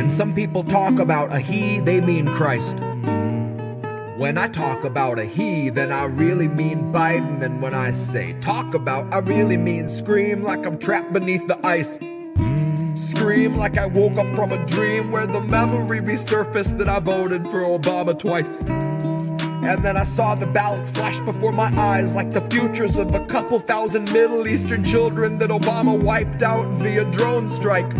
When some people talk about a he, they mean Christ. When I talk about a he, then I really mean Biden. And when I say talk about, I really mean scream like I'm trapped beneath the ice. Scream like I woke up from a dream where the memory resurfaced that I voted for Obama twice. And then I saw the ballots flash before my eyes like the futures of a couple thousand Middle Eastern children that Obama wiped out via drone strike.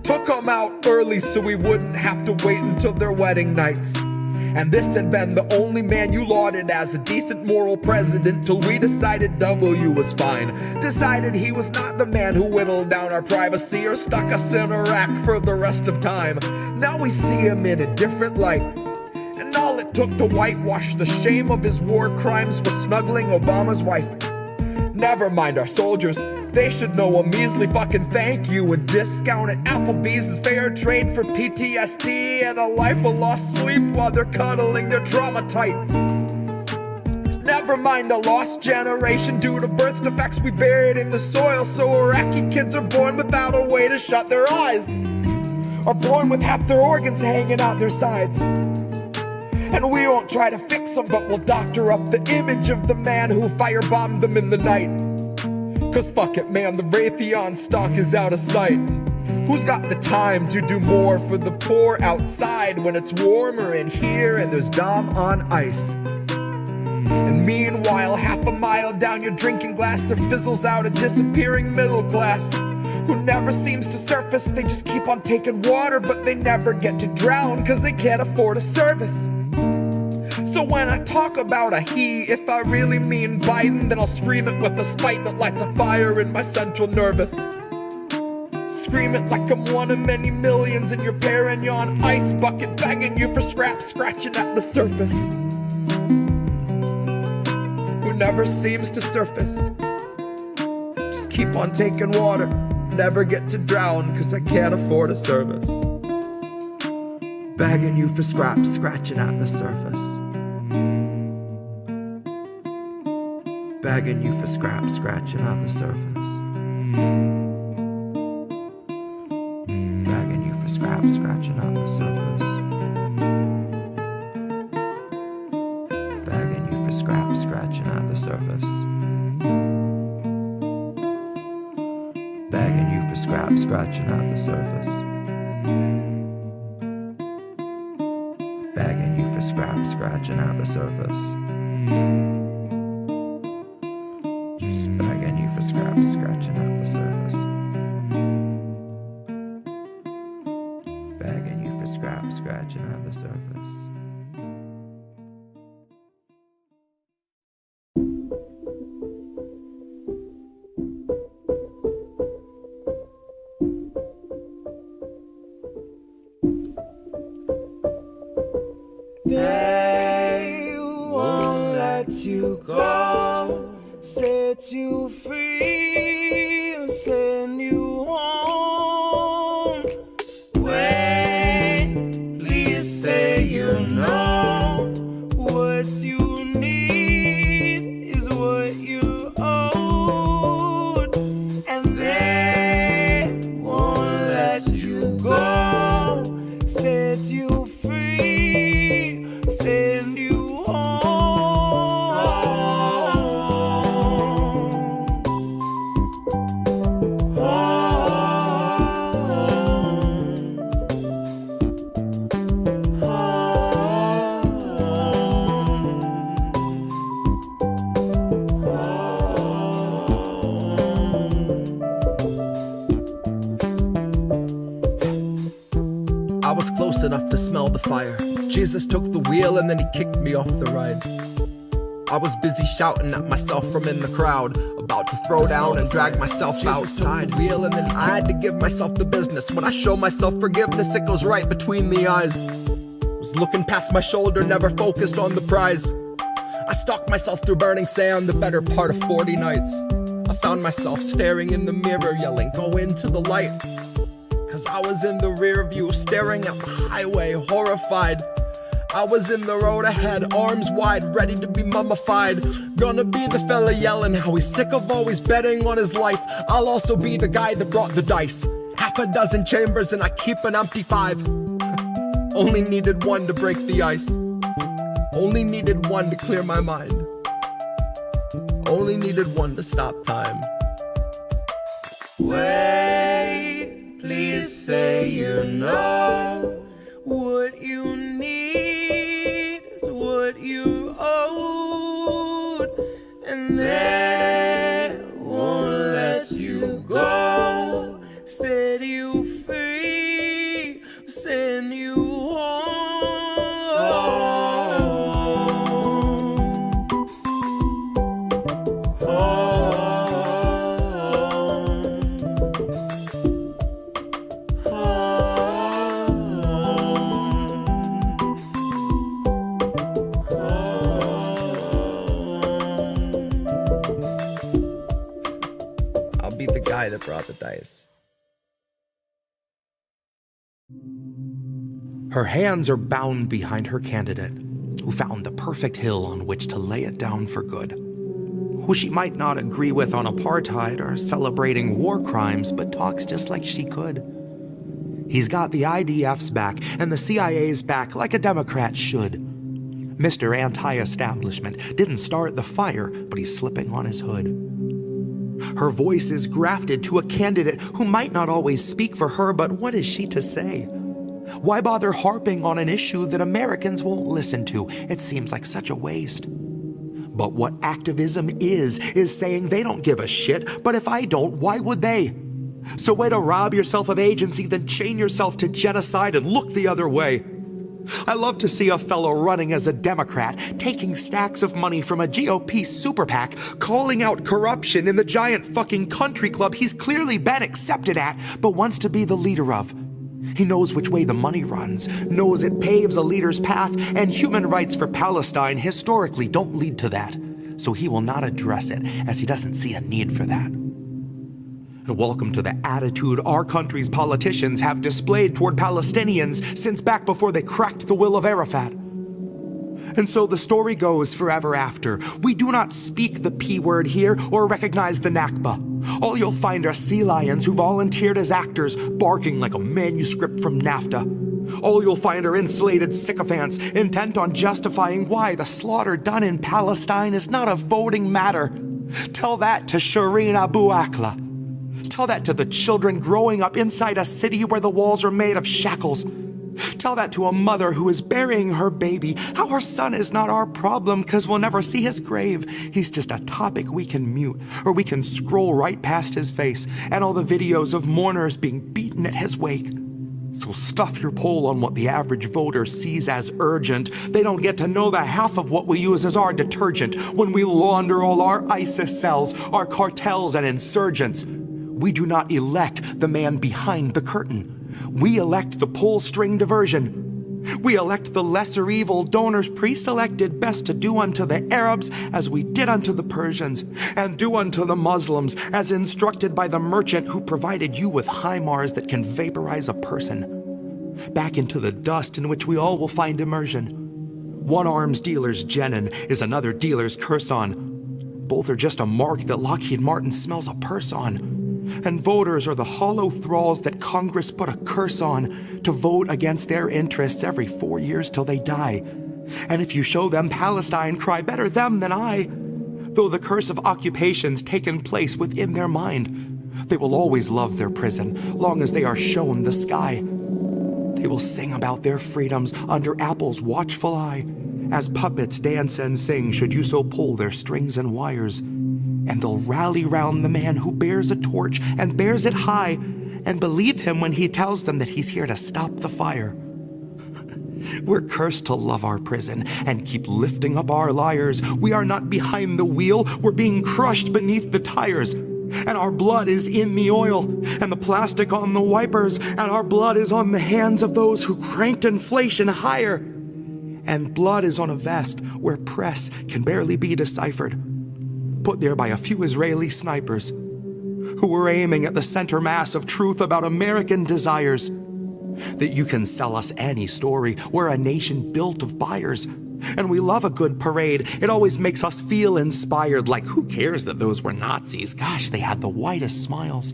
Took them out early so we wouldn't have to wait until their wedding nights. And this had been the only man you lauded as a decent moral president till we decided W was fine. Decided he was not the man who whittled down our privacy or stuck us in Iraq for the rest of time. Now we see him in a different light. And all it took to whitewash the shame of his war crimes was snuggling Obama's wife. Never mind our soldiers, they should know a measly fucking thank you. A discount at Applebee's is fair trade for PTSD and a life of lost sleep while they're cuddling their trauma tight. Never mind a lost generation due to birth defects we buried in the soil, so Iraqi kids are born without a way to shut their eyes, are born with half their organs hanging out their sides. And we won't try to fix them, but we'll doctor up the image of the man who firebombed them in the night. Cause fuck it man, the Raytheon stock is out of sight. Who's got the time to do more for the poor outside when it's warmer in here and there's Dom on ice? And meanwhile, half a mile down your drinking glass, there fizzles out a disappearing middle class who never seems to surface. They just keep on taking water, but they never get to drown cause they can't afford a service. So when I talk about a he, if I really mean Biden, then I'll scream it with a spite that lights a fire in my central nervous. Scream it like I'm one of many millions in your Perignon ice bucket, begging you for scraps, scratching at the surface. Who never seems to surface. Just keep on taking water, never get to drown cause I can't afford a service. Begging you for scraps, scratching at the surface. Begging you for scraps, scratching at the surface. Begging you for scraps, scratching at the surface. Begging you for scraps, scratching at the surface. Begging you for scraps, scratching at the surface. Begging you for scraps, scratching at the surface. Scraps scratching at the surface. Begging you for scraps scratching at the surface. They won't let you go, set you free, or send you home. Wait, please say you know what you need is what you owed, and they won't let you go, set you free, send you home. I was close enough to smell the fire. Jesus took the wheel and then he kicked me off the ride. I was busy shouting at myself from in the crowd, about to throw down and drag myself outside. Wheel and then I had to give myself the business. When I show myself forgiveness, it goes right between the eyes. Was looking past my shoulder, never focused on the prize. I stalked myself through burning sand the better part of 40 nights. I found myself staring in the mirror, yelling, go into the light. Cause I was in the rear view, staring at the highway, horrified. I was in the road ahead, arms wide, ready to be mummified. Gonna be the fella yelling how he's sick of always betting on his life. I'll also be the guy that brought the dice. half a dozen chambers and I keep an empty 5. Only needed one to break the ice. Only needed one to clear my mind. Only needed one to stop time. Wait, please say you know what you need is what you owed, and they won't let you go. Set you free, send you home. I'll be the guy that brought the dice. Her hands are bound behind her candidate, who found the perfect hill on which to lay it down for good. Who she might not agree with on apartheid or celebrating war crimes, but talks just like she could. He's got the IDF's back and the CIA's back like a Democrat should. Mr. Anti-establishment didn't start the fire, but he's slipping on his hood. Her voice is grafted to a candidate who might not always speak for her, but what is she to say? Why bother harping on an issue that Americans won't listen to? It seems like such a waste. But what activism is saying they don't give a shit, but if I don't, why would they? So way to rob yourself of agency, then chain yourself to genocide and look the other way. I love to see a fellow running as a Democrat, taking stacks of money from a GOP super PAC, calling out corruption in the giant fucking country club he's clearly been accepted at, but wants to be the leader of. He knows which way the money runs, knows it paves a leader's path, and human rights for Palestine historically don't lead to that. So he will not address it, as he doesn't see a need for that. And welcome to the attitude our country's politicians have displayed toward Palestinians since back before they cracked the will of Arafat. And so the story goes forever after. We do not speak the P word here or recognize the Nakba. All you'll find are sea lions who volunteered as actors, barking like a manuscript from NAFTA. All you'll find are insulated sycophants intent on justifying why the slaughter done in Palestine is not a voting matter. Tell that to Shireen Abu Akleh. Tell that to the children growing up inside a city where the walls are made of shackles. Tell that to a mother who is burying her baby. How her son is not our problem because we'll never see his grave. He's just a topic we can mute, or we can scroll right past his face and all the videos of mourners being beaten at his wake. So stuff your poll on what the average voter sees as urgent. They don't get to know the half of what we use as our detergent when we launder all our ISIS cells, our cartels and insurgents. We do not elect the man behind the curtain. We elect the poll string diversion. We elect the lesser evil donors pre-selected best to do unto the Arabs as we did unto the Persians, and do unto the Muslims as instructed by the merchant who provided you with HIMARS that can vaporize a person. Back into the dust in which we all will find immersion. One arms dealer's Jenin is another dealer's curse on. Both are just a mark that Lockheed Martin smells a purse on. And voters are the hollow thralls that Congress put a curse on to vote against their interests every 4 years till they die. And if you show them Palestine, cry better them than I. Though the curse of occupation's taken place within their mind, they will always love their prison, long as they are shown the sky. They will sing about their freedoms under Apple's watchful eye, as puppets dance and sing should you so pull their strings and wires. And they'll rally round the man who bears a torch and bears it high, and believe him when he tells them that he's here to stop the fire. We're cursed to love our prison and keep lifting up our liars. We are not behind the wheel, we're being crushed beneath the tires. And our blood is in the oil, and the plastic on the wipers, and our blood is on the hands of those who cranked inflation higher. And blood is on a vest where press can barely be deciphered, put there by a few Israeli snipers who were aiming at the center mass of truth about American desires. That you can sell us any story. We're a nation built of buyers, and we love a good parade. It always makes us feel inspired, like who cares that those were Nazis? Gosh, they had the whitest smiles.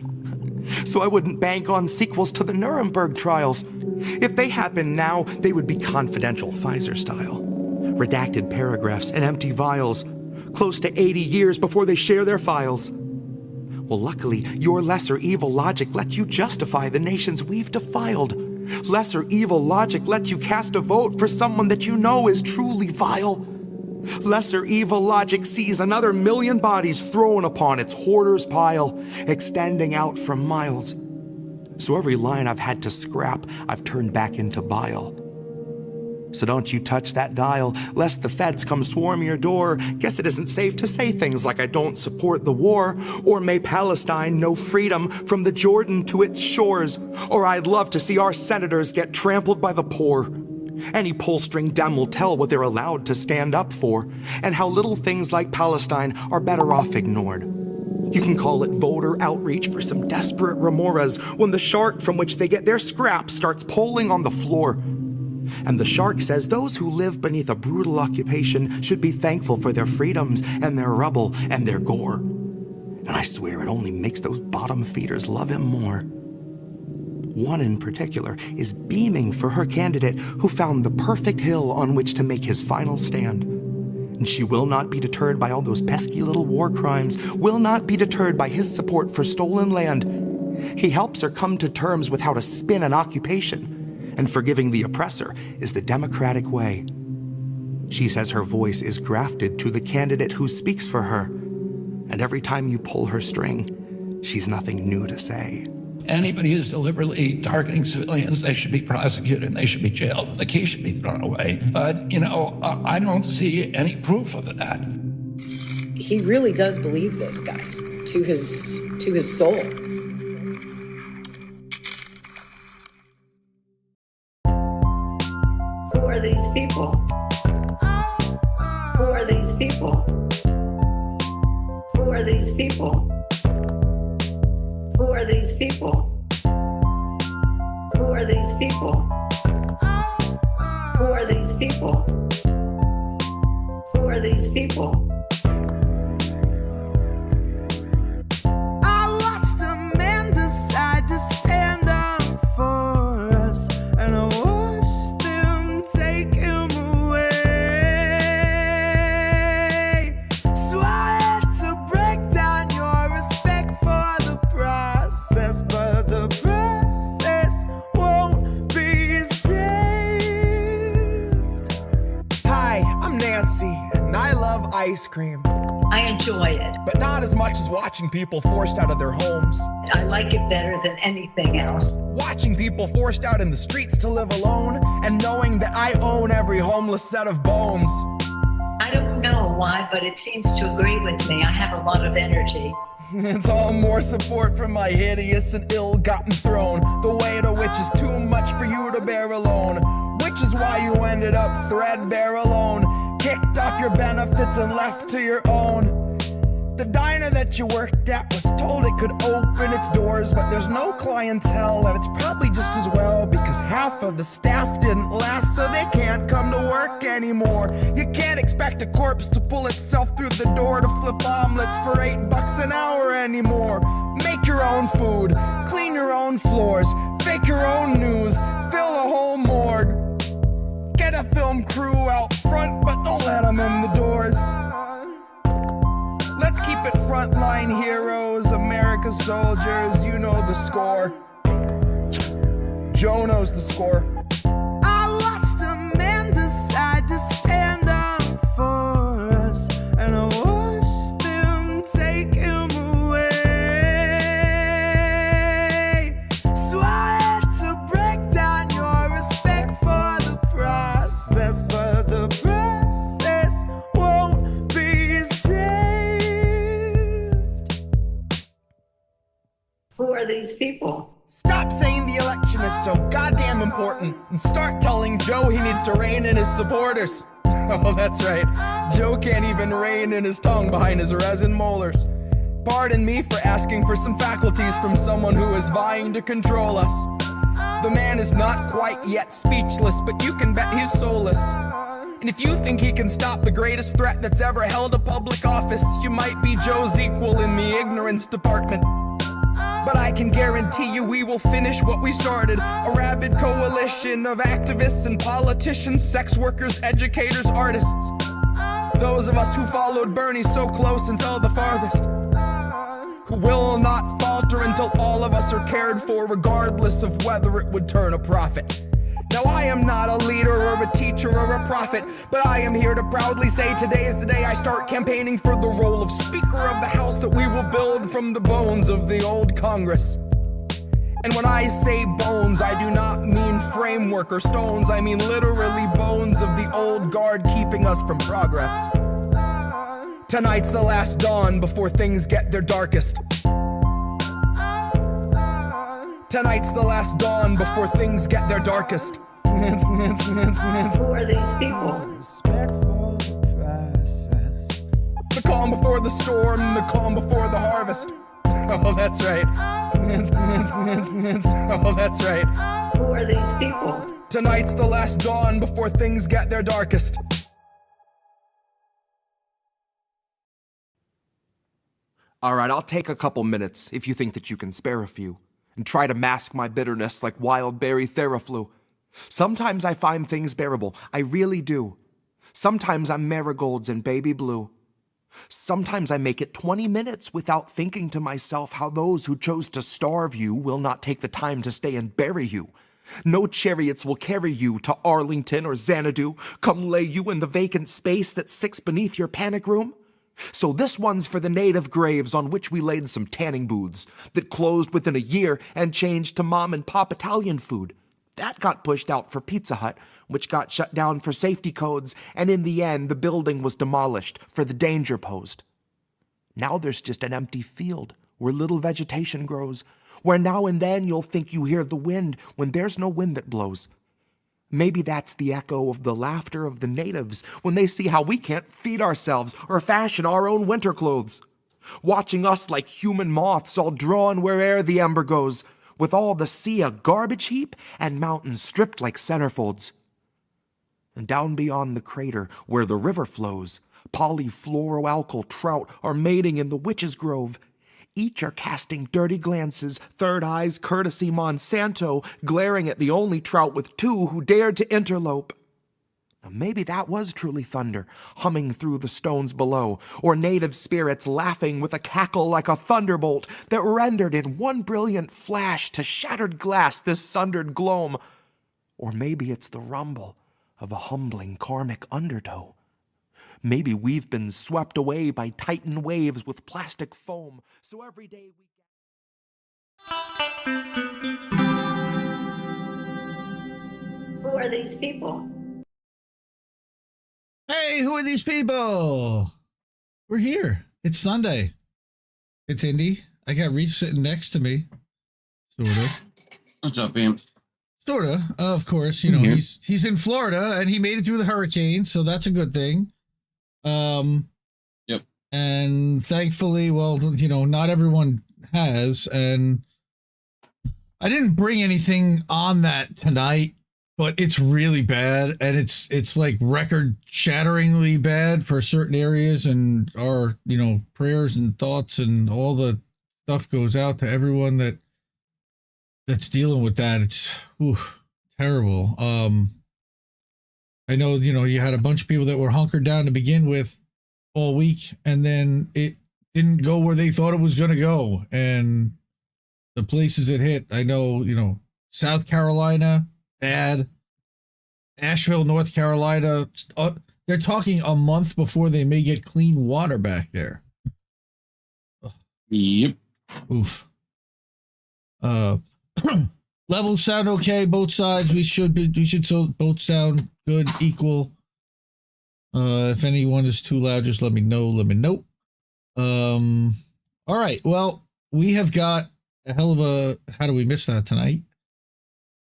so I wouldn't bank on sequels to the Nuremberg trials. If they happened now, they would be confidential Pfizer style. Redacted paragraphs and empty vials, close to 80 years before they share their files. Well, luckily, your lesser evil logic lets you justify the nations we've defiled. Lesser evil logic lets you cast a vote for someone that you know is truly vile. Lesser evil logic sees another million bodies thrown upon its hoarder's pile, extending out for miles. So every line I've had to scrap, I've turned back into bile. So don't you touch that dial, lest the feds come swarm your door. Guess it isn't safe to say things like I don't support the war, or may Palestine know freedom from the Jordan to its shores, or I'd love to see our senators get trampled by the poor. Any pull-string Dem will tell what they're allowed to stand up for, and how little things like Palestine are better off ignored. You can call it voter outreach for some desperate remoras when the shark from which they get their scraps starts polling on the floor. And the shark says those who live beneath a brutal occupation should be thankful for their freedoms and their rubble and their gore. And I swear it only makes those bottom feeders love him more. One in particular is beaming for her candidate who found the perfect hill on which to make his final stand. And she will not be deterred by all those pesky little war crimes, will not be deterred by his support for stolen land. He helps her come to terms with how to spin an occupation, and forgiving the oppressor is the democratic way. She says her voice is grafted to the candidate who speaks for her, and every time you pull her string, she's nothing new to say. Anybody who's deliberately targeting civilians, they should be prosecuted and they should be jailed and the key should be thrown away. But, you know, I don't see any proof of that. He really does believe this, guys, to his soul. Who are these people? Who are these people? Who are these people? Who are these people? Who are these people? Who are these people? Who are these people? I watched a man decide to stand up for us, and I watched them take him away. So I had to break down your respect for the process, but the process won't be saved. Hi, I'm Nancy, and I love ice cream. I enjoy it. But not as much as watching people forced out of their homes. I like it better than anything else. Watching people forced out in the streets to live alone, and knowing that I own every homeless set of bones. I don't know why, but it seems to agree with me. I have a lot of energy. It's all more support from my hideous and ill-gotten throne, the weight of which is too much for you to bear alone. Which is why you ended up threadbare alone, kicked off your benefits and left to your own. The diner that you worked at was told it could open its doors, but there's no clientele, and it's probably just as well, because half of the staff didn't last, so they can't come to work anymore. You can't expect a corpse to pull itself through the door to flip omelets for $8 an hour anymore. Make your own food, clean your own floors, fake your own news, fill a whole morgue. Get a film crew out front, but don't let them in the doors. Let's keep it frontline heroes, America's soldiers, you know the score. Joe knows the score. I watched a man decide to stand up for us, and I watched them take him away. So I had to break down your respect for the process, but the process won't be saved. Who are these people? Stop saying the election is so goddamn important, and start telling Joe he needs to rein in his supporters. Oh, that's right. Joe can't even rein in his tongue behind his resin molars. Pardon me for asking for some faculties from someone who is vying to control us. The man is not quite yet speechless, but you can bet he's soulless. And if you think he can stop the greatest threat that's ever held a public office, you might be Joe's equal in the ignorance department. but I can guarantee you we will finish what we started. A rabid coalition of activists and politicians, sex workers, educators, artists. Those of us who followed Bernie so close and fell the farthest, who will not falter until all of us are cared for, regardless of whether it would turn a profit. Now I am not a leader or a teacher or a prophet, but I am here to proudly say today is the day I start campaigning for the role of Speaker of the House that we will build from the bones of the old Congress. And when I say bones, I do not mean framework or stones, I mean literally bones of the old guard keeping us from progress. Tonight's the last dawn before things get their darkest. Tonight's the last dawn before things get their darkest. Who are these people? The calm before the storm, the calm before the harvest. Oh, that's right. Oh, that's right. Who are these people? Tonight's the last dawn before things get their darkest. Alright, I'll take a couple minutes if you think that you can spare a few, and try to mask my bitterness like wild berry theraflu. Sometimes I find things bearable, I really do. Sometimes I'm marigolds and baby blue. Sometimes I make it 20 minutes without thinking to myself how those who chose to starve you will not take the time to stay and bury you. No chariots will carry you to Arlington or Xanadu, come lay you in the vacant space that sits beneath your panic room. So this one's for the native graves on which we laid some tanning booths that closed within a year and changed to mom and pop Italian food. That got pushed out for Pizza Hut, which got shut down for safety codes, and in the end the building was demolished for the danger posed. Now there's just an empty field where little vegetation grows, where now and then you'll think you hear the wind when there's no wind that blows. Maybe that's the echo of the laughter of the natives when they see how we can't feed ourselves or fashion our own winter clothes. Watching us like human moths all drawn where'er the ember goes, with all the sea a garbage heap and mountains stripped like centerfolds. And down beyond the crater where the river flows, polyfluoroalkyl trout are mating in the witch's grove. Each are casting dirty glances, third eyes, courtesy Monsanto, glaring at the only trout with two who dared to interlope. Now maybe that was truly thunder, humming through the stones below, or native spirits laughing with a cackle like a thunderbolt that rendered in one brilliant flash to shattered glass this sundered gloam. Or maybe it's the rumble of a humbling karmic undertow. Maybe we've been swept away by titan waves with plastic foam, so every day we Who are these people? Hey, who are these people? We're here. It's Sunday. It's Indy. I got Reese sitting next to me. Sort of. What's up, Imp? Sort of course. You know, he's in Florida and he made it through the hurricane, so that's a good thing. Yep. And thankfully, well, you know, not everyone has, and I didn't bring anything on that tonight, but it's really bad, and it's like record-shatteringly bad for certain areas, and our, you know, prayers and thoughts and all the stuff goes out to everyone that's dealing with that. It's terrible. I know, you know, you had a bunch of people that were hunkered down to begin with all week, and then it didn't go where they thought it was going to go. And the places it hit, I know, you know, South Carolina, bad. Asheville, North Carolina, they're talking a month before they may get clean water back there. Yep. Oof. Levels sound okay, both sides. We should both sound good, equal. If anyone is too loud, just let me know. All right. Well, we have got a hell of a, how do we miss that tonight?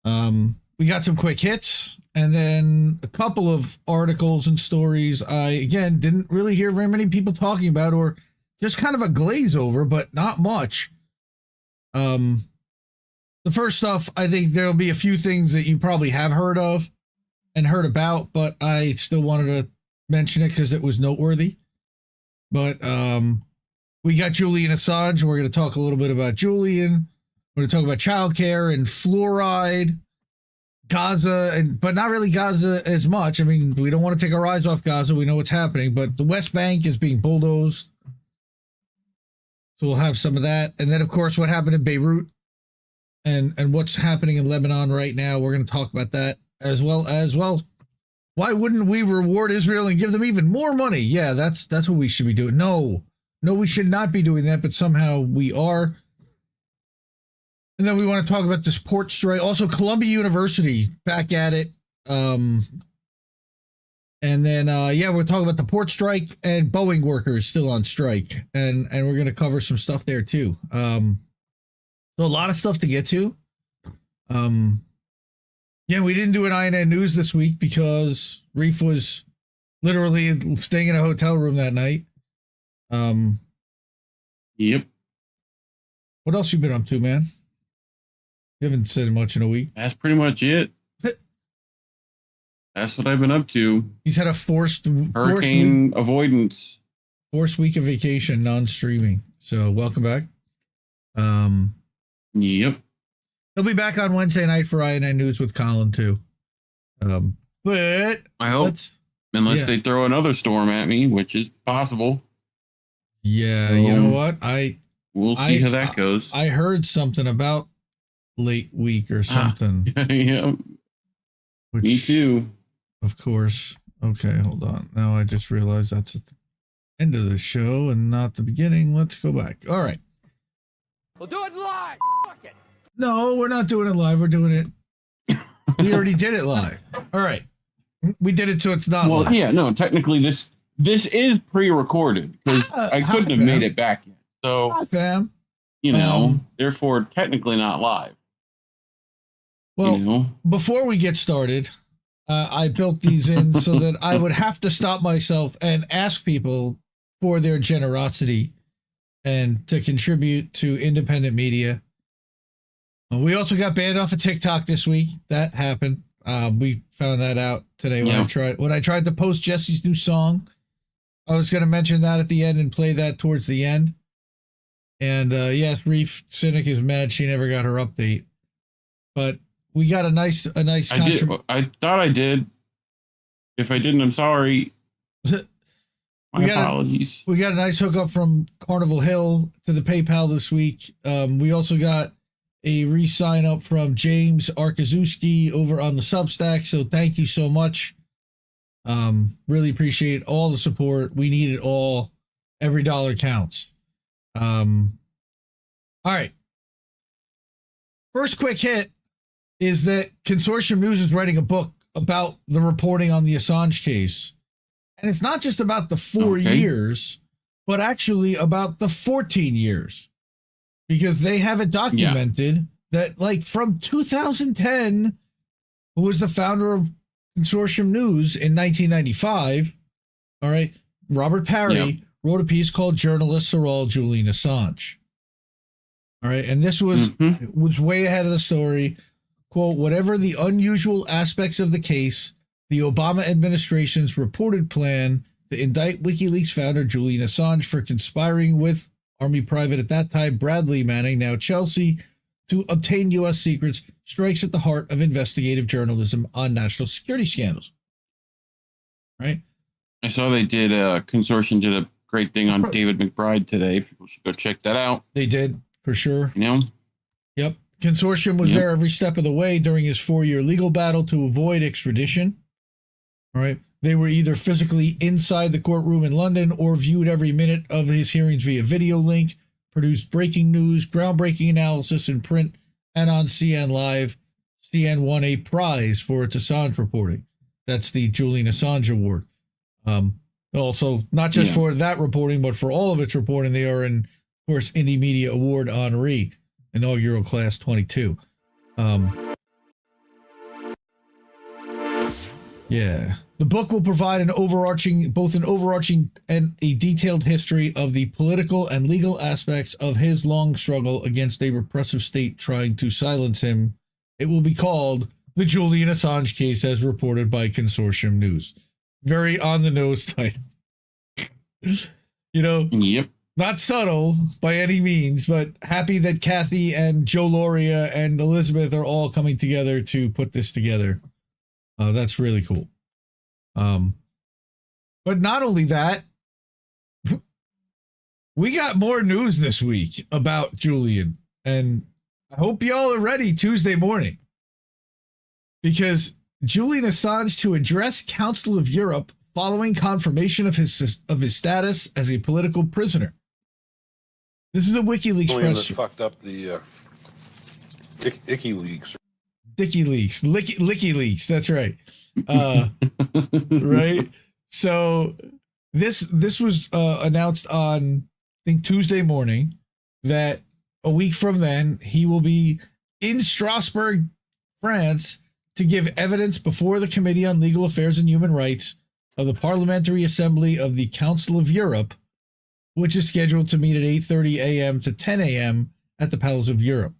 We got some quick hits and then a couple of articles and stories I, again, didn't really hear very many people talking about, or just kind of a glaze over, but not much. The first stuff, I think there'll be a few things that you probably have heard of and heard about, but I still wanted to mention it because it was noteworthy. But We got Julian Assange. We're going to talk a little bit about Julian. We're going to talk about childcare and fluoride, Gaza, but not really Gaza as much. I mean, we don't want to take our eyes off Gaza. We know what's happening, but the West Bank is being bulldozed. So we'll have some of that. And then, of course, what happened in Beirut and what's happening in Lebanon right now. We're going to talk about that as well. Why wouldn't we reward Israel and give them even more money? Yeah, that's what we should be doing. No, we should not be doing that, but somehow we are. And then we want to talk about this port strike. Also, Columbia University back at it. And then, we're talking about the port strike and Boeing workers still on strike. And we're going to cover some stuff there, too. So a lot of stuff to get to. We didn't do an INN News this week because Reef was literally staying in a hotel room that night. Yep. What else you been up to, man? You haven't said much in a week. That's pretty much it. That's what I've been up to. He's had a forced hurricane avoidance. Forced week of vacation, non-streaming. So welcome back. Yep. He'll be back on Wednesday night for INN News with Colin too. But I hope, unless they throw another storm at me, which is possible. Yeah, you know what? We'll see how that goes. I heard something about late week or something. Yeah. Me too. Of course. Okay, hold on. Now I just realized that's at the end of the show and not the beginning. Let's go back. All right. We'll do it live. Fuck it. No, we're not doing it live. We're doing it. We already did it live. All right. We did it so it's not live. Well, yeah, no, technically this is pre-recorded because I couldn't have made it back yet. So, hi, fam. You know, therefore technically not live. Well, before we get started, I built these in so that I would have to stop myself and ask people for their generosity and to contribute to independent media. We also got banned off of TikTok this week. That happened. We found that out today when I tried to post Jesse's new song. I was going to mention that at the end and play that towards the end. And yes, Reef Cynic is mad she never got her update. But we got a nice I thought I did. If I didn't, I'm sorry. My apologies. We got a nice hookup from Carnival Hill to the PayPal this week. We also got a re-sign up from James Arkazewski over on the Substack. So thank you so much. Really appreciate all the support. We need it all. Every dollar counts. All right. First quick hit is that Consortium News is writing a book about the reporting on the Assange case. And it's not just about the 4 years, but actually about the 14 years. Because they have it documented that, like, from 2010, who was the founder of Consortium News in 1995, all right, Robert Parry wrote a piece called Journalists Are All Julian Assange. All right, and this was way ahead of the story. Quote, whatever the unusual aspects of the case, the Obama administration's reported plan to indict WikiLeaks founder Julian Assange for conspiring with Army private at that time, Bradley Manning, now Chelsea, to obtain U.S. secrets, strikes at the heart of investigative journalism on national security scandals. Right? I saw they did, Consortium did a great thing on David McBride today. People should go check that out. They did, for sure. You know? Yep. Consortium was there every step of the way during his 4-year legal battle to avoid extradition. All right. They were either physically inside the courtroom in London or viewed every minute of his hearings via video link, produced breaking news, groundbreaking analysis in print, and on CN Live. CN won a prize for its Assange reporting. That's the Julian Assange Award. Also, not just for that reporting, but for all of its reporting, they are, of course, Indie Media Award honoree, inaugural class 22. The book will provide both an overarching and a detailed history of the political and legal aspects of his long struggle against a repressive state trying to silence him. It will be called The Julian Assange Case as reported by Consortium News. Very on the nose title. You know? Yep. Not subtle by any means, but happy that Kathy and Joe Loria and Elizabeth are all coming together to put this together. That's really cool. But not only that, we got more news this week about Julian, and I hope y'all are ready Tuesday morning, because Julian Assange to address Council of Europe following confirmation of his status as a political prisoner. This is a WikiLeaks Julian press. that fucked up the Icky Leaks. Dicky Leaks, Licky Leaks. That's right. Right. So this was announced on, I think, Tuesday morning, that a week from then he will be in Strasbourg, France, to give evidence before the Committee on Legal Affairs and Human Rights of the Parliamentary Assembly of the Council of Europe, which is scheduled to meet at 8:30 a.m. to 10 a.m. at the Palace of Europe.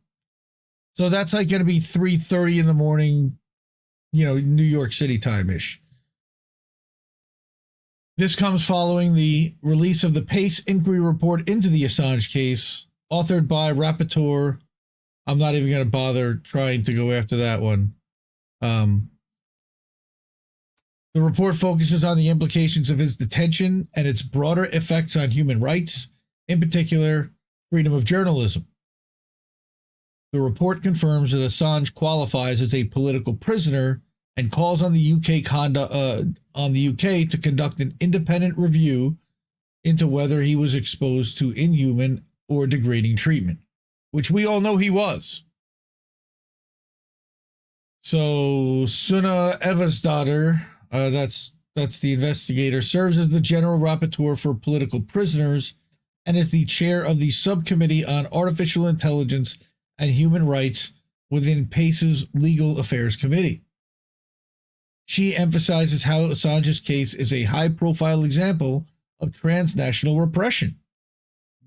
So that's like going to be 3:30 in the morning, New York City time-ish. This comes following the release of the PACE inquiry report into the Assange case, authored by Rapporteur. I'm not even going to bother trying to go after that one. The report focuses on the implications of his detention and its broader effects on human rights, in particular, freedom of journalism. The report confirms that Assange qualifies as a political prisoner and calls on the UK to conduct an independent review into whether he was exposed to inhuman or degrading treatment, which we all know he was. So Sunna Eversdotter, that's the investigator, serves as the General Rapporteur for Political Prisoners and is the chair of the Subcommittee on Artificial Intelligence and Human Rights within PACE's Legal Affairs Committee. She emphasizes how Assange's case is a high-profile example of transnational repression.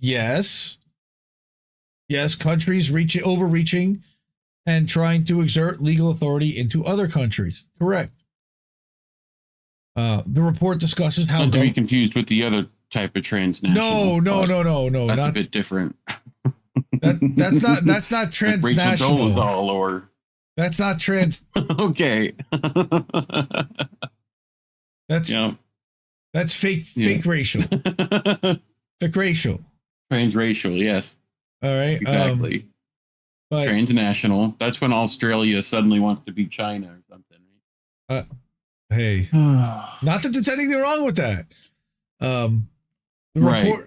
Yes, countries overreaching and trying to exert legal authority into other countries. Correct. The report discusses how... Not to be confused with the other type of transnational. No. That's a bit different. That's not transnational. Rachel Dolezal or... That's not trans... Okay. That's fake racial. Fake racial. Transracial, yes. All right. Exactly. But transnational. That's when Australia suddenly wants to be China or something. Hey, not that there's anything wrong with that. The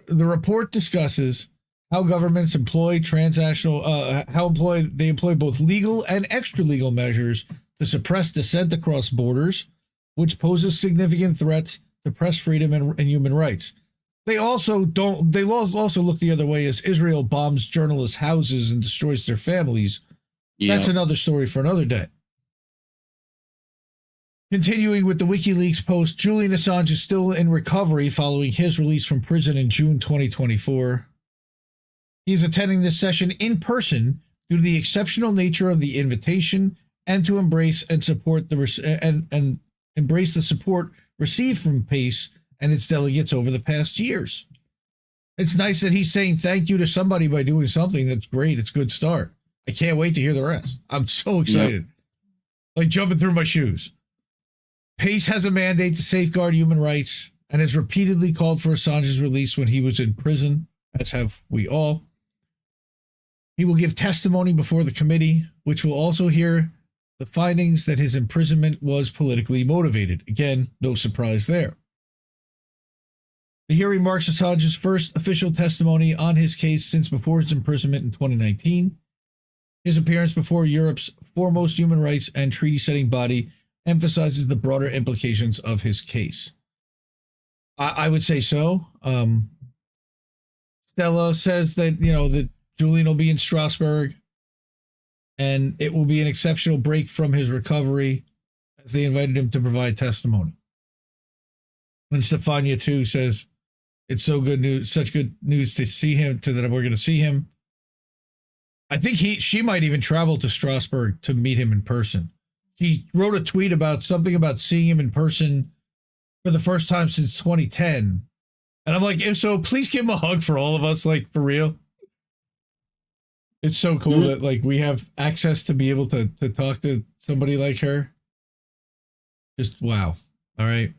report discusses how governments employ transnational, they employ both legal and extra-legal measures to suppress dissent across borders, which poses significant threats to press freedom and human rights. They also look the other way as Israel bombs journalists' houses and destroys their families. Yep. That's another story for another day. Continuing with the WikiLeaks post, Julian Assange is still in recovery following his release from prison in June 2024. He's attending this session in person due to the exceptional nature of the invitation and to embrace and support embrace the support received from PACE and its delegates over the past years. It's nice that he's saying thank you to somebody by doing something. That's great. It's a good start. I can't wait to hear the rest. I'm so excited. Yep. Like jumping through my shoes. PACE has a mandate to safeguard human rights and has repeatedly called for Assange's release when he was in prison, as have we all. He will give testimony before the committee, which will also hear the findings that his imprisonment was politically motivated. Again, no surprise there. The hearing marks Assange's first official testimony on his case since before his imprisonment in 2019. His appearance before Europe's foremost human rights and treaty-setting body emphasizes the broader implications of his case. I would say so. Stella says that, that Julian will be in Strasbourg and it will be an exceptional break from his recovery as they invited him to provide testimony. And Stefania too says it's so good news, such good news to see him, that we're going to see him. I think she might even travel to Strasbourg to meet him in person. She wrote a tweet about something about seeing him in person for the first time since 2010. And I'm like, if so, please give him a hug for all of us, like, for real. It's so cool that, like, we have access to be able to talk to somebody like her. Just wow. All right.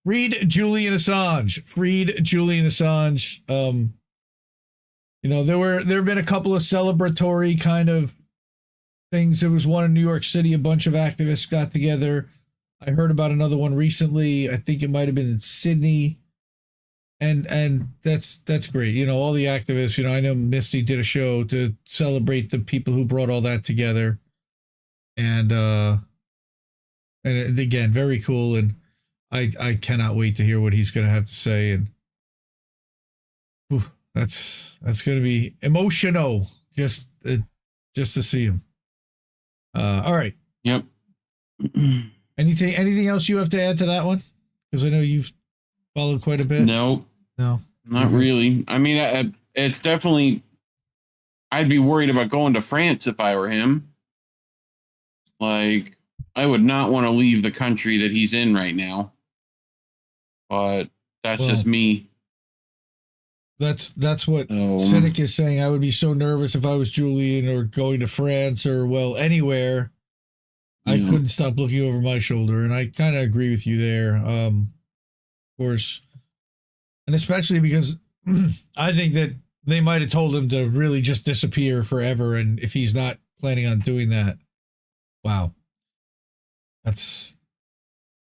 Freed Julian Assange. Freed Julian Assange. You know, there have been a couple of celebratory kind of things. There was one in New York City. A bunch of activists got together. I heard about another one recently. I think it might have been in Sydney. And that's great. You know, all the activists, you know, I know Misty did a show to celebrate the people who brought all that together. And again, very cool. And I cannot wait to hear what he's going to have to say. And that's going to be emotional just to see him. All right. Yep. Anything else you have to add to that one? Because I know you've followed quite a bit. No, not Okay. really. I mean, it's definitely, I'd be worried about going to France if I were him. Like, I would not want to leave the country that he's in right now. But that's just me. That's what Cynic is saying. I would be so nervous if I was Julian or going to France or, well, anywhere. I couldn't stop looking over my shoulder. And I kind of agree with you there. Of course. And especially because I think that they might have told him to really just disappear forever. And if he's not planning on doing that, wow. That's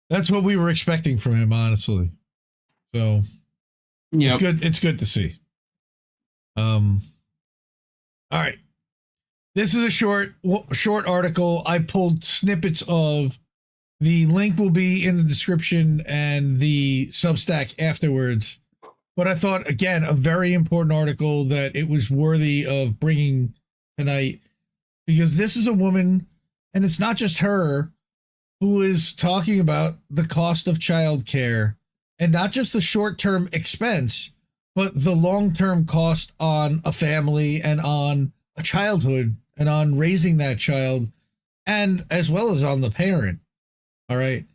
what we were expecting from him, honestly. So it's good. It's good to see. All right. This is a short article. I pulled snippets of. The link will be in the description and the Substack afterwards. But I thought, again, a very important article that it was worthy of bringing tonight, because this is a woman, and it's not just her, who is talking about the cost of childcare, and not just the short-term expense, but the long-term cost on a family and on a childhood and on raising that child, and as well as on the parent. All right.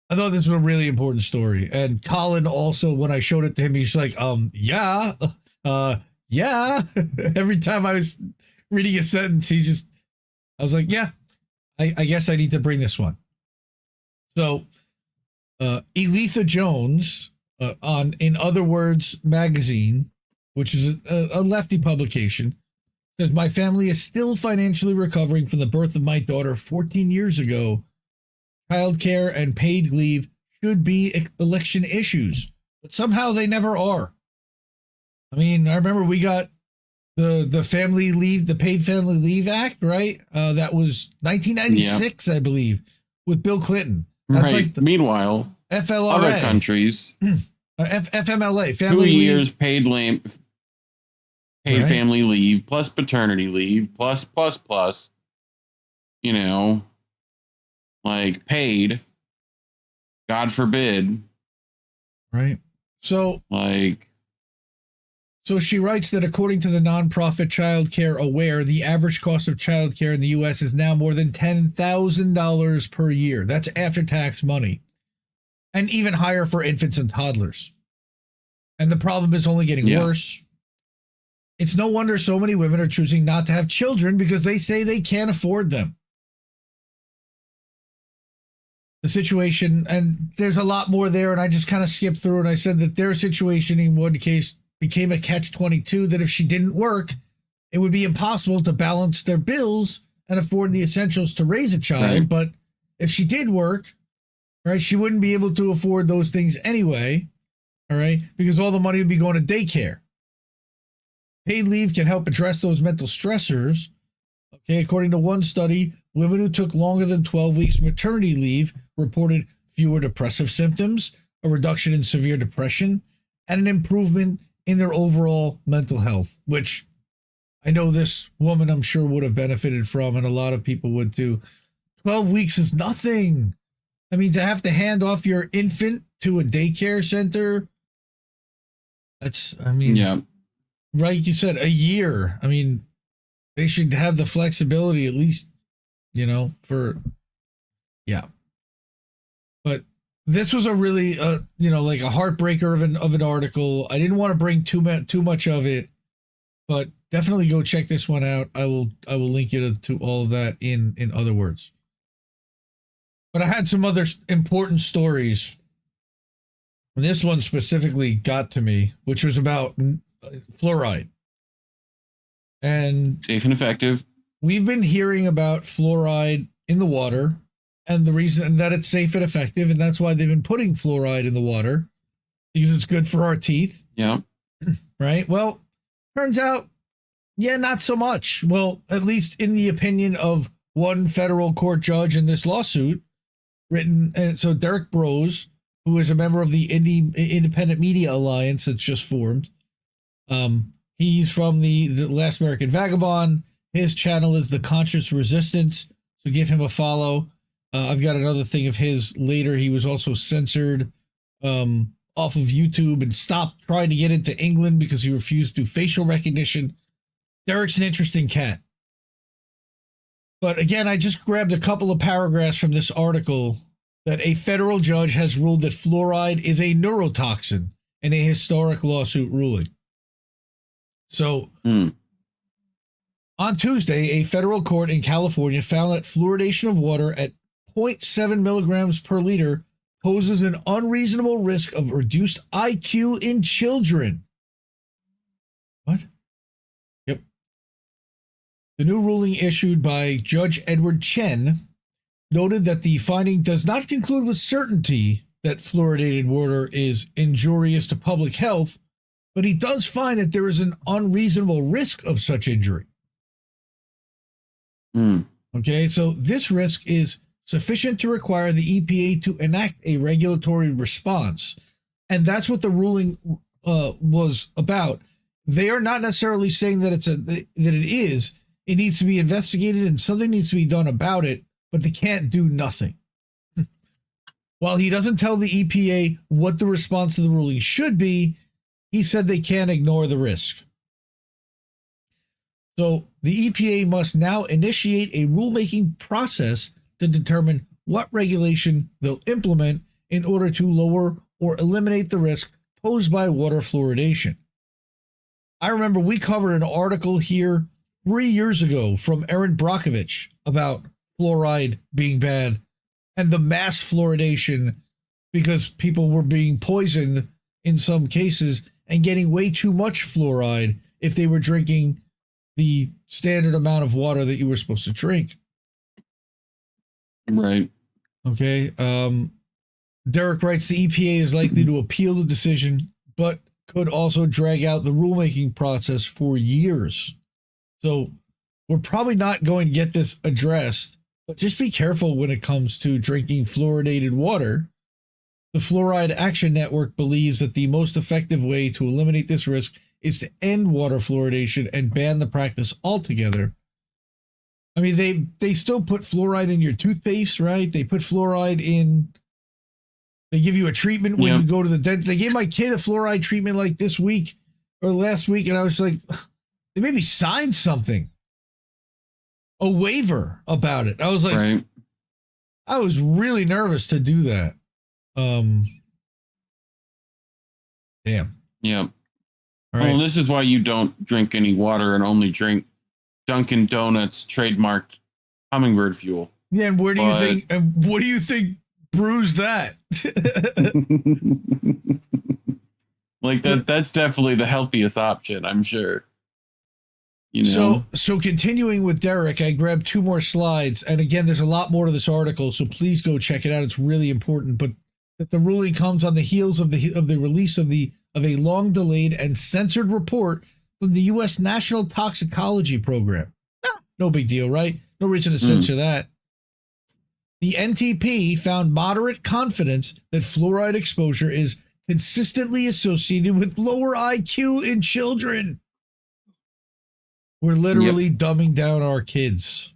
I thought this was a really important story. And Colin also, when I showed it to him, he's like, yeah. Every time I was reading a sentence, I was like, yeah, I guess I need to bring this one. So, Iletha Jones, in OtherWords magazine, which is a lefty publication, says, my family is still financially recovering from the birth of my daughter 14 years ago. Childcare and paid leave should be election issues, but somehow they never are. I mean, I remember we got the family leave, the Paid Family Leave Act, right? That was 1996, I believe, with Bill Clinton. That's right. like the Meanwhile, FLRA. other countries, FMLA, family 2 leave. years paid family leave plus paternity leave plus, you know, like paid, God forbid. Right. So she writes that according to the nonprofit Child Care Aware, the average cost of child care in the U.S. is now more than $10,000 per year. That's after-tax money. And even higher for infants and toddlers. And the problem is only getting worse. It's no wonder so many women are choosing not to have children because they say they can't afford them. The situation, and there's a lot more there, and I just kind of skipped through, and I said that their situation in one case became a catch-22, that if she didn't work, it would be impossible to balance their bills and afford the essentials to raise a child. Right. But if she did work, right, she wouldn't be able to afford those things anyway, all right, because all the money would be going to daycare. Paid leave can help address those mental stressors. Okay, according to one study, women who took longer than 12 weeks maternity leave reported fewer depressive symptoms, a reduction in severe depression, and an improvement in their overall mental health, which I know this woman, I'm sure, would have benefited from, and a lot of people would too. 12 weeks is nothing. I mean, to have to hand off your infant to a daycare center, yeah. Right, you said a year. I mean, they should have the flexibility at least, you know, for, yeah. But this was a really, like a heartbreaker of an article. I didn't want to bring too much of it, but definitely go check this one out. I will link you to all of that in OtherWords. But I had some other important stories. And this one specifically got to me, which was about fluoride. And safe and effective. We've been hearing about fluoride in the water and the reason that it's safe and effective. And that's why they've been putting fluoride in the water, because it's good for our teeth. Yeah. Right. Well, turns out, yeah, not so much. Well, at least in the opinion of one federal court judge in this lawsuit written. So Derrick Broze, who is a member of the Independent Media Alliance that's just formed. He's from the Last American Vagabond. His channel is The Conscious Resistance, so give him a follow. I've got another thing of his later. He was also censored off of YouTube and stopped trying to get into England because he refused to do facial recognition. Derrick's an interesting cat. But again, I just grabbed a couple of paragraphs from this article that a federal judge has ruled that fluoride is a neurotoxin in a historic lawsuit ruling. So, on Tuesday, a federal court in California found that fluoridation of water at 0.7 milligrams per liter poses an unreasonable risk of reduced IQ in children. What? Yep. The new ruling issued by Judge Edward Chen noted that the finding does not conclude with certainty that fluoridated water is injurious to public health, but he does find that there is an unreasonable risk of such injury. Okay, so this risk is sufficient to require the EPA to enact a regulatory response. And that's what the ruling was about. They are not necessarily saying that it is. It needs to be investigated and something needs to be done about it, but they can't do nothing. While he doesn't tell the EPA what the response to the ruling should be, he said they can't ignore the risk. So the EPA must now initiate a rulemaking process to determine what regulation they'll implement in order to lower or eliminate the risk posed by water fluoridation. I remember we covered an article here 3 years ago from Erin Brockovich about fluoride being bad and the mass fluoridation because people were being poisoned in some cases and getting way too much fluoride if they were drinking the standard amount of water that you were supposed to drink. Right. Okay. Derrick writes the EPA is likely to appeal the decision, but could also drag out the rulemaking process for years. So we're probably not going to get this addressed, but just be careful when it comes to drinking fluoridated water. The Fluoride Action Network believes that the most effective way to eliminate this risk is to end water fluoridation and ban the practice altogether. I mean, they still put fluoride in your toothpaste, right? They put fluoride in, they give you a treatment when you go to the dentist. They gave my kid a fluoride treatment like this week or last week, and I was like, they made me sign something, a waiver about it. I was like, I was really nervous to do that. Damn. Yeah. All right. Well, this is why you don't drink any water and only drink Dunkin' Donuts trademarked hummingbird fuel. Yeah, and where do you think? And what do you think brews that? Like that's definitely the healthiest option, I'm sure. You know. So continuing with Derrick, I grabbed 2 more slides, and again, there's a lot more to this article, so please go check it out. It's really important. But that the ruling comes on the heels of the release of a long delayed and censored report from the U.S. National Toxicology Program. No big deal, right? No reason to censor that. The NTP found moderate confidence that fluoride exposure is consistently associated with lower IQ in children. We're literally dumbing down our kids.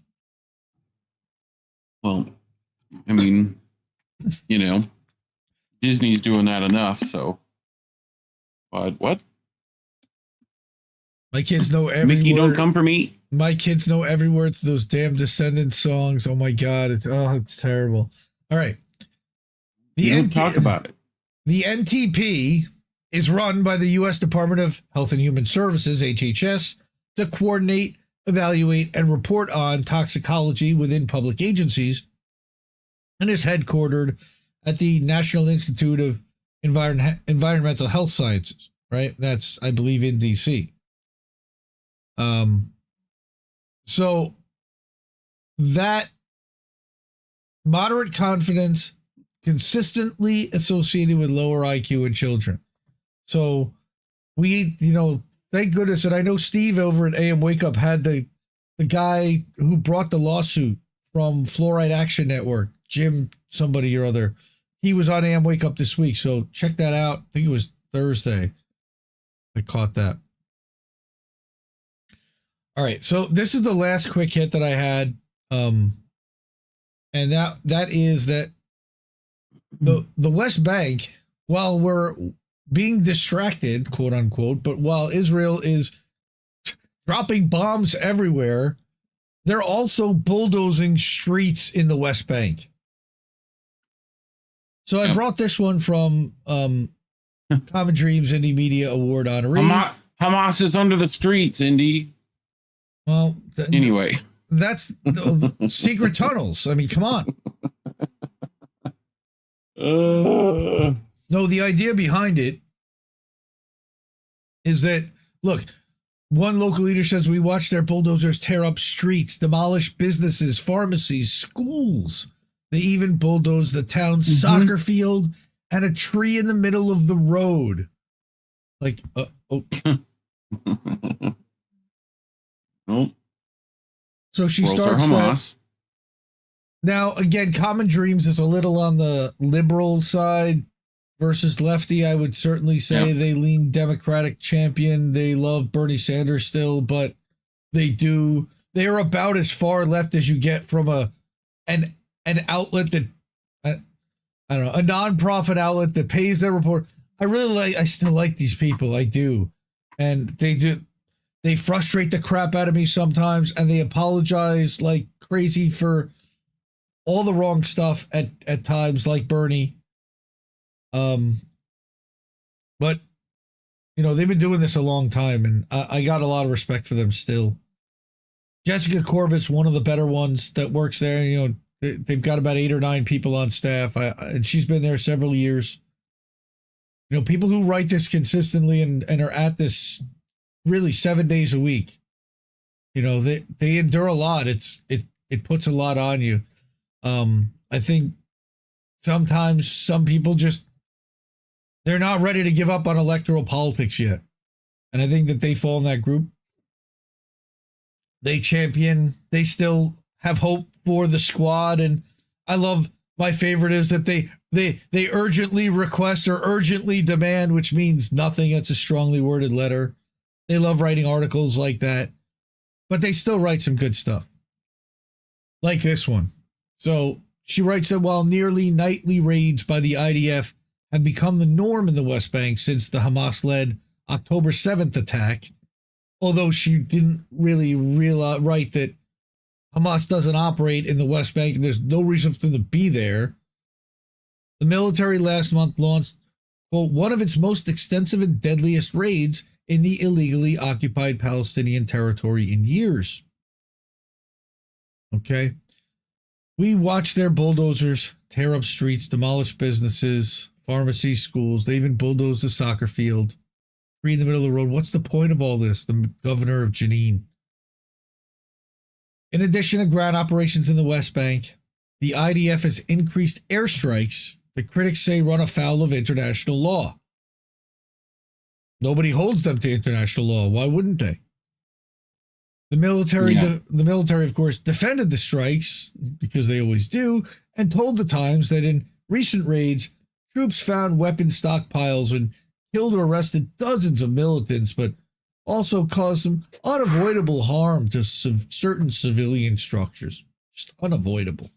Well, I mean, you know, Disney's doing that enough, so. But what? My kids know every Mickey, word. don't come for me. My kids know every word to those damn Descendants songs. Oh my God. It's terrible. All right. You don't talk about it. The NTP is run by the U.S. Department of Health and Human Services, HHS, to coordinate, evaluate, and report on toxicology within public agencies, and is headquartered at the National Institute of Environmental Health Sciences, right? That's, I believe, in D.C. So that moderate confidence consistently associated with lower IQ in children. So we, thank goodness. And I know Steve over at AM Wake Up had the guy who brought the lawsuit from Fluoride Action Network, Jim somebody or other. He was on AM Wake Up this week. So check that out. I think it was Thursday. I caught that. All right. So this is the last quick hit that I had. And that is that the West Bank, while we're being distracted, quote unquote, but while Israel is dropping bombs everywhere, they're also bulldozing streets in the West Bank. So I brought this one from Common Dreams Indie Media Award honoree. Hamas is under the streets, Indy. Well, anyway, that's the secret tunnels. I mean, come on. No, the idea behind it is that, look, one local leader says we watched their bulldozers tear up streets, demolish businesses, pharmacies, schools. They even bulldozed the town's soccer field and a tree in the middle of the road. Like, Nope. So she starts that. Now, again, Common Dreams is a little on the liberal side versus lefty. I would certainly say they lean Democratic champion. They love Bernie Sanders still, but they're about as far left as you get from an outlet that, I don't know, a nonprofit outlet that pays their report. I still like these people. I do. And they frustrate the crap out of me sometimes, and they apologize like crazy for all the wrong stuff at times, like Bernie. But they've been doing this a long time, and I got a lot of respect for them still. Jessica Corbett's one of the better ones that works there. They've got about 8 or 9 people on staff, and she's been there several years. People who write this consistently and are at this really 7 days a week. They endure a lot. It puts a lot on you. I think sometimes some people they're not ready to give up on electoral politics yet. And I think that they fall in that group. They still have hope for the squad. And I love, my favorite is that they urgently request or urgently demand, which means nothing. It's a strongly worded letter. They love writing articles like that, but they still write some good stuff. Like this one. So she writes that while nearly nightly raids by the IDF have become the norm in the West Bank since the Hamas-led October 7th attack, although she didn't really write that Hamas doesn't operate in the West Bank and there's no reason for them to be there, the military last month launched, quote, one of its most extensive and deadliest raids in the illegally occupied Palestinian territory in years. Okay. We watched their bulldozers tear up streets, demolish businesses, pharmacies, schools. They even bulldozed the soccer field, tree in the middle of the road. What's the point of all this? The governor of Jenin. In addition to ground operations in the West Bank, the IDF has increased airstrikes that critics say run afoul of international law. Nobody holds them to international law. Why wouldn't they? The military, of course, defended the strikes, because they always do, and told the Times that in recent raids, troops found weapon stockpiles and killed or arrested dozens of militants, but also caused some unavoidable harm to certain civilian structures. Just unavoidable.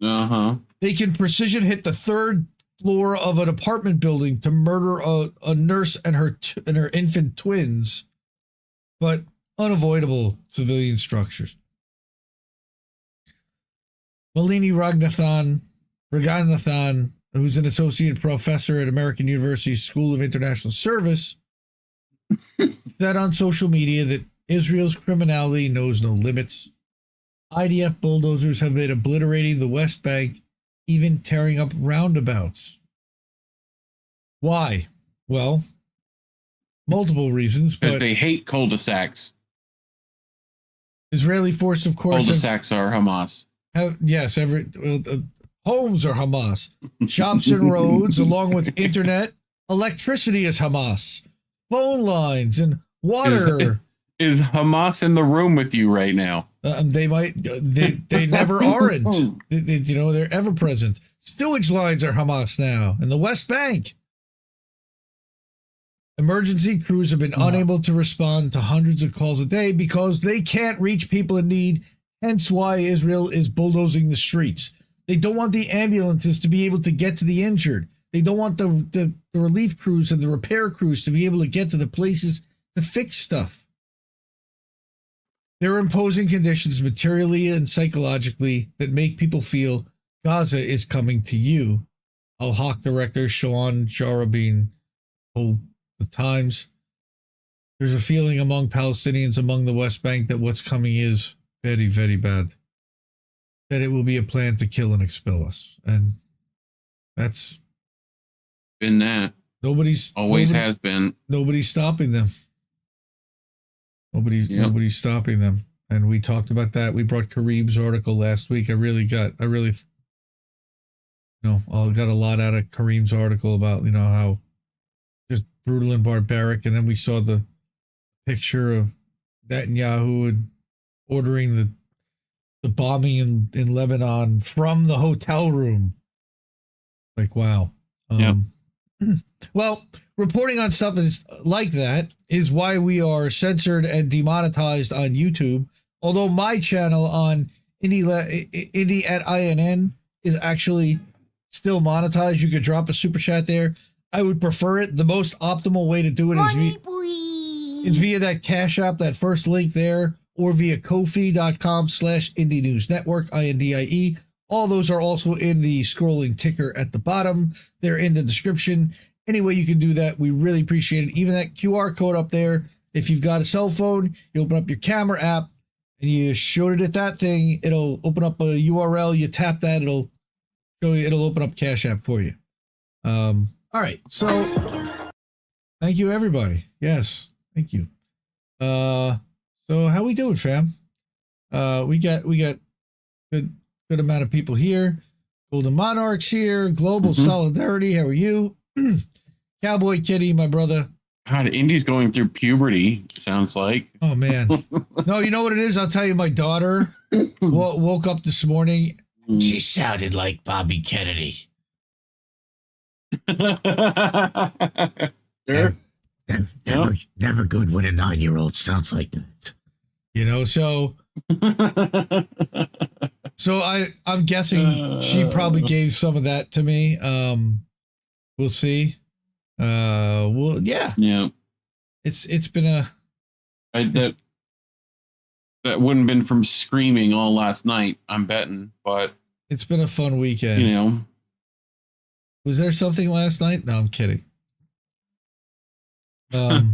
They can precision hit the third floor of an apartment building to murder a nurse and her infant twins, but unavoidable civilian structures. Malini Ragnathan Vagabond, who's an associate professor at American University's School of International Service, said on social media that Israel's criminality knows no limits. IDF bulldozers have been obliterating the West Bank, even tearing up roundabouts. Why? Well, multiple reasons, Because but they hate cul-de-sacs. Israeli forces, of course, Cul-de-sacs are Hamas. yes, homes are Hamas. Shops and roads, along with internet, electricity is Hamas. Phone lines and water. Is Hamas in the room with you right now? They might. They never aren't. They're ever present. Sewage lines are Hamas now in the West Bank. Emergency crews have been unable to respond to hundreds of calls a day because they can't reach people in need. Hence why Israel is bulldozing the streets. They don't want the ambulances to be able to get to the injured. They don't want the relief crews and the repair crews to be able to get to the places to fix stuff. They're imposing conditions materially and psychologically that make people feel Gaza is coming to you. Al-Haq director Shawan Jarabin told the Times, there's a feeling among Palestinians among the West Bank that what's coming is very, very bad. That it will be a plan to kill and expel us. And that's Been that. nobody's Has been. Nobody's stopping them. Nobody's stopping them. And we talked about that. We brought Kareem's article last week. I got a lot out of Kareem's article about, how just brutal and barbaric. And then we saw the picture of Netanyahu and ordering the bombing in Lebanon from the hotel room. Like, wow. Well, reporting on stuff like that is why we are censored and demonetized on YouTube. Although my channel on Indie at INN is actually still monetized. You could drop a super chat there. I would prefer it. The most optimal way to do it is via that Cash App, that first link there, or via Ko-fi.com/Indie News Network, INDIE. All those are also in the scrolling ticker at the bottom. They're in the description. Any way you can do that, we really appreciate it. Even that QR code up there, if you've got a cell phone, you open up your camera app and you shoot it at that thing, it'll open up a URL. You tap that, it'll show you, it'll open up Cash App for you. All right, so thank you everybody. Yes, thank you. So how we doing, fam? We got good amount of people here. Golden Monarchs here. Global Solidarity. How are you? Cowboy Kitty, my brother. God, Indy's going through puberty, sounds like. Oh, man. No, you know what it is? I'll tell you, my daughter woke up this morning. She sounded like Bobby Kennedy. Sure. Never good when a 9-year-old sounds like that. So I'm guessing she probably gave some of that to me. We'll see. Yeah. It's been that wouldn't have been from screaming all last night, I'm betting, but it's been a fun weekend. Was there something last night? No, I'm kidding. No.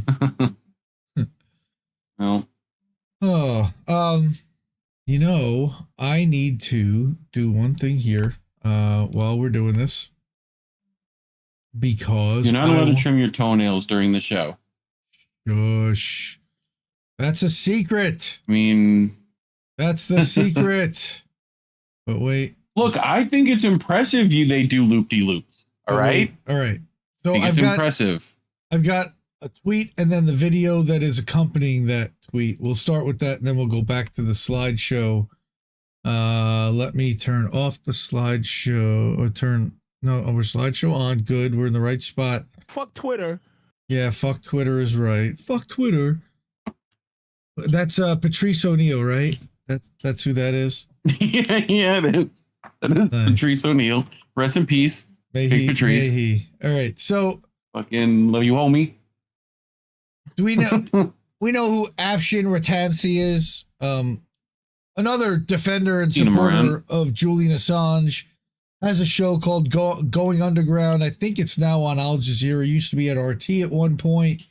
I need to do one thing here while we're doing this, because you're not allowed to trim your toenails during the show. Gosh, that's a secret. I mean, that's the secret. But wait, look, I think it's impressive they do loop-de-loops. All right. So it's impressive. I've got a tweet and then the video that is accompanying that tweet. We'll start with that and then we'll go back to the slideshow. Let me turn off the slideshow or our slideshow on. Good. We're in the right spot. Fuck Twitter. Yeah, fuck Twitter is right. Fuck Twitter. That's Patrice O'Neill, right? That's who that is. yeah, it is. That is nice. Patrice O'Neill. Rest in peace. May he. All right. So fucking love you, homie. Do we know who AFSHIN RATTANSI is? Another defender and supporter of Julian Assange, has a show called Going Underground. I think it's now on Al Jazeera. It used to be at RT at one point.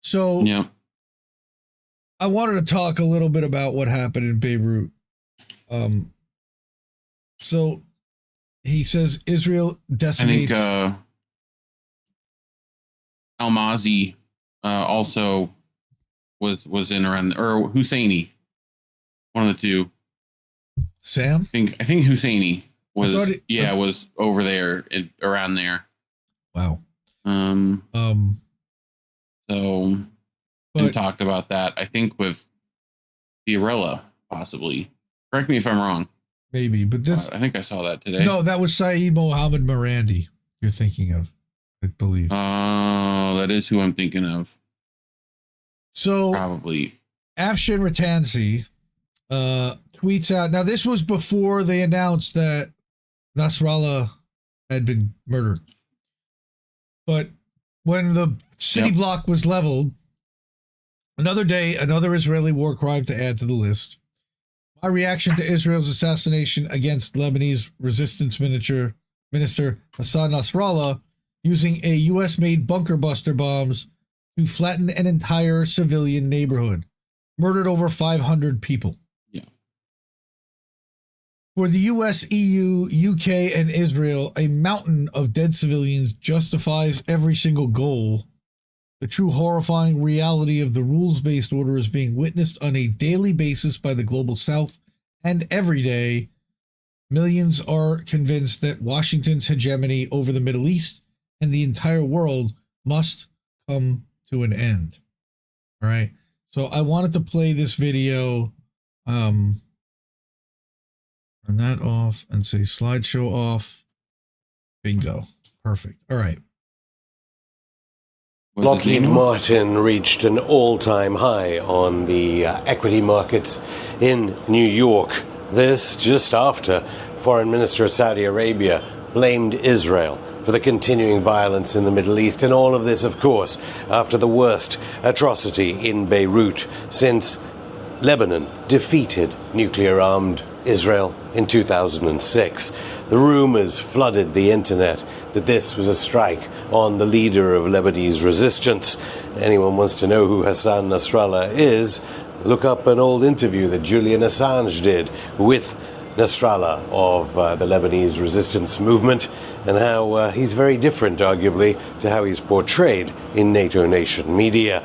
So Yeah. I wanted to talk a little bit about what happened in Beirut. So he says Israel decimates. I think Almazi also was in around, or Husseini, one of the two. Sam? I think Husseini was was over there around there. Wow. So we talked about that. I think with Fiorella, possibly. Correct me if I'm wrong. Maybe, but this. I think I saw that today. No, that was Saeed Mohammed Marandi. You're thinking of, I believe. Oh, that is who I'm thinking of. So probably AFSHIN RATTANSI tweets out. Now, this was before they announced that NASRALLAH had been murdered. But when the city block was leveled, another day, another Israeli war crime to add to the list. My reaction to Israel's assassination against Lebanese resistance minister HASSAN Nasrallah using a U.S.-made bunker buster bombs to flatten an entire civilian neighborhood. Murdered over 500 people. Yeah. For the U.S., EU, UK, and Israel, a mountain of dead civilians justifies every single goal. The true horrifying reality of the rules-based order is being witnessed on a daily basis by the global South, and every day, millions are convinced that Washington's hegemony over the Middle East and the entire world must come to an end. All right. So I wanted to play this video. Turn that off and say slideshow off. Bingo. Perfect. All right. Lockheed Martin reached an all-time high on the equity markets in New York. This just after Foreign Minister of Saudi Arabia blamed Israel for the continuing violence in the Middle East. And all of this, of course, after the worst atrocity in Beirut since Lebanon defeated nuclear-armed Israel in 2006. The rumors flooded the internet that this was a strike on the leader of Lebanese resistance. Anyone wants to know who HASSAN Nasrallah is, look up an old interview that Julian Assange did with Nasrallah of the Lebanese resistance movement, and how he's very different, arguably, to how he's portrayed in NATO nation media.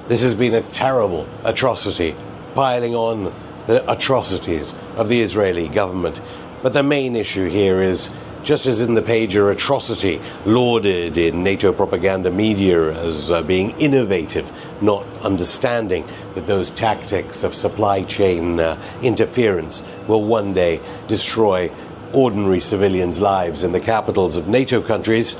This has been a terrible atrocity, piling on the atrocities of the Israeli government. But the main issue here is, just as in the pager atrocity, lauded in NATO propaganda media as being innovative, not understanding that those tactics of supply chain interference will one day destroy ordinary civilians' lives in the capitals of NATO countries,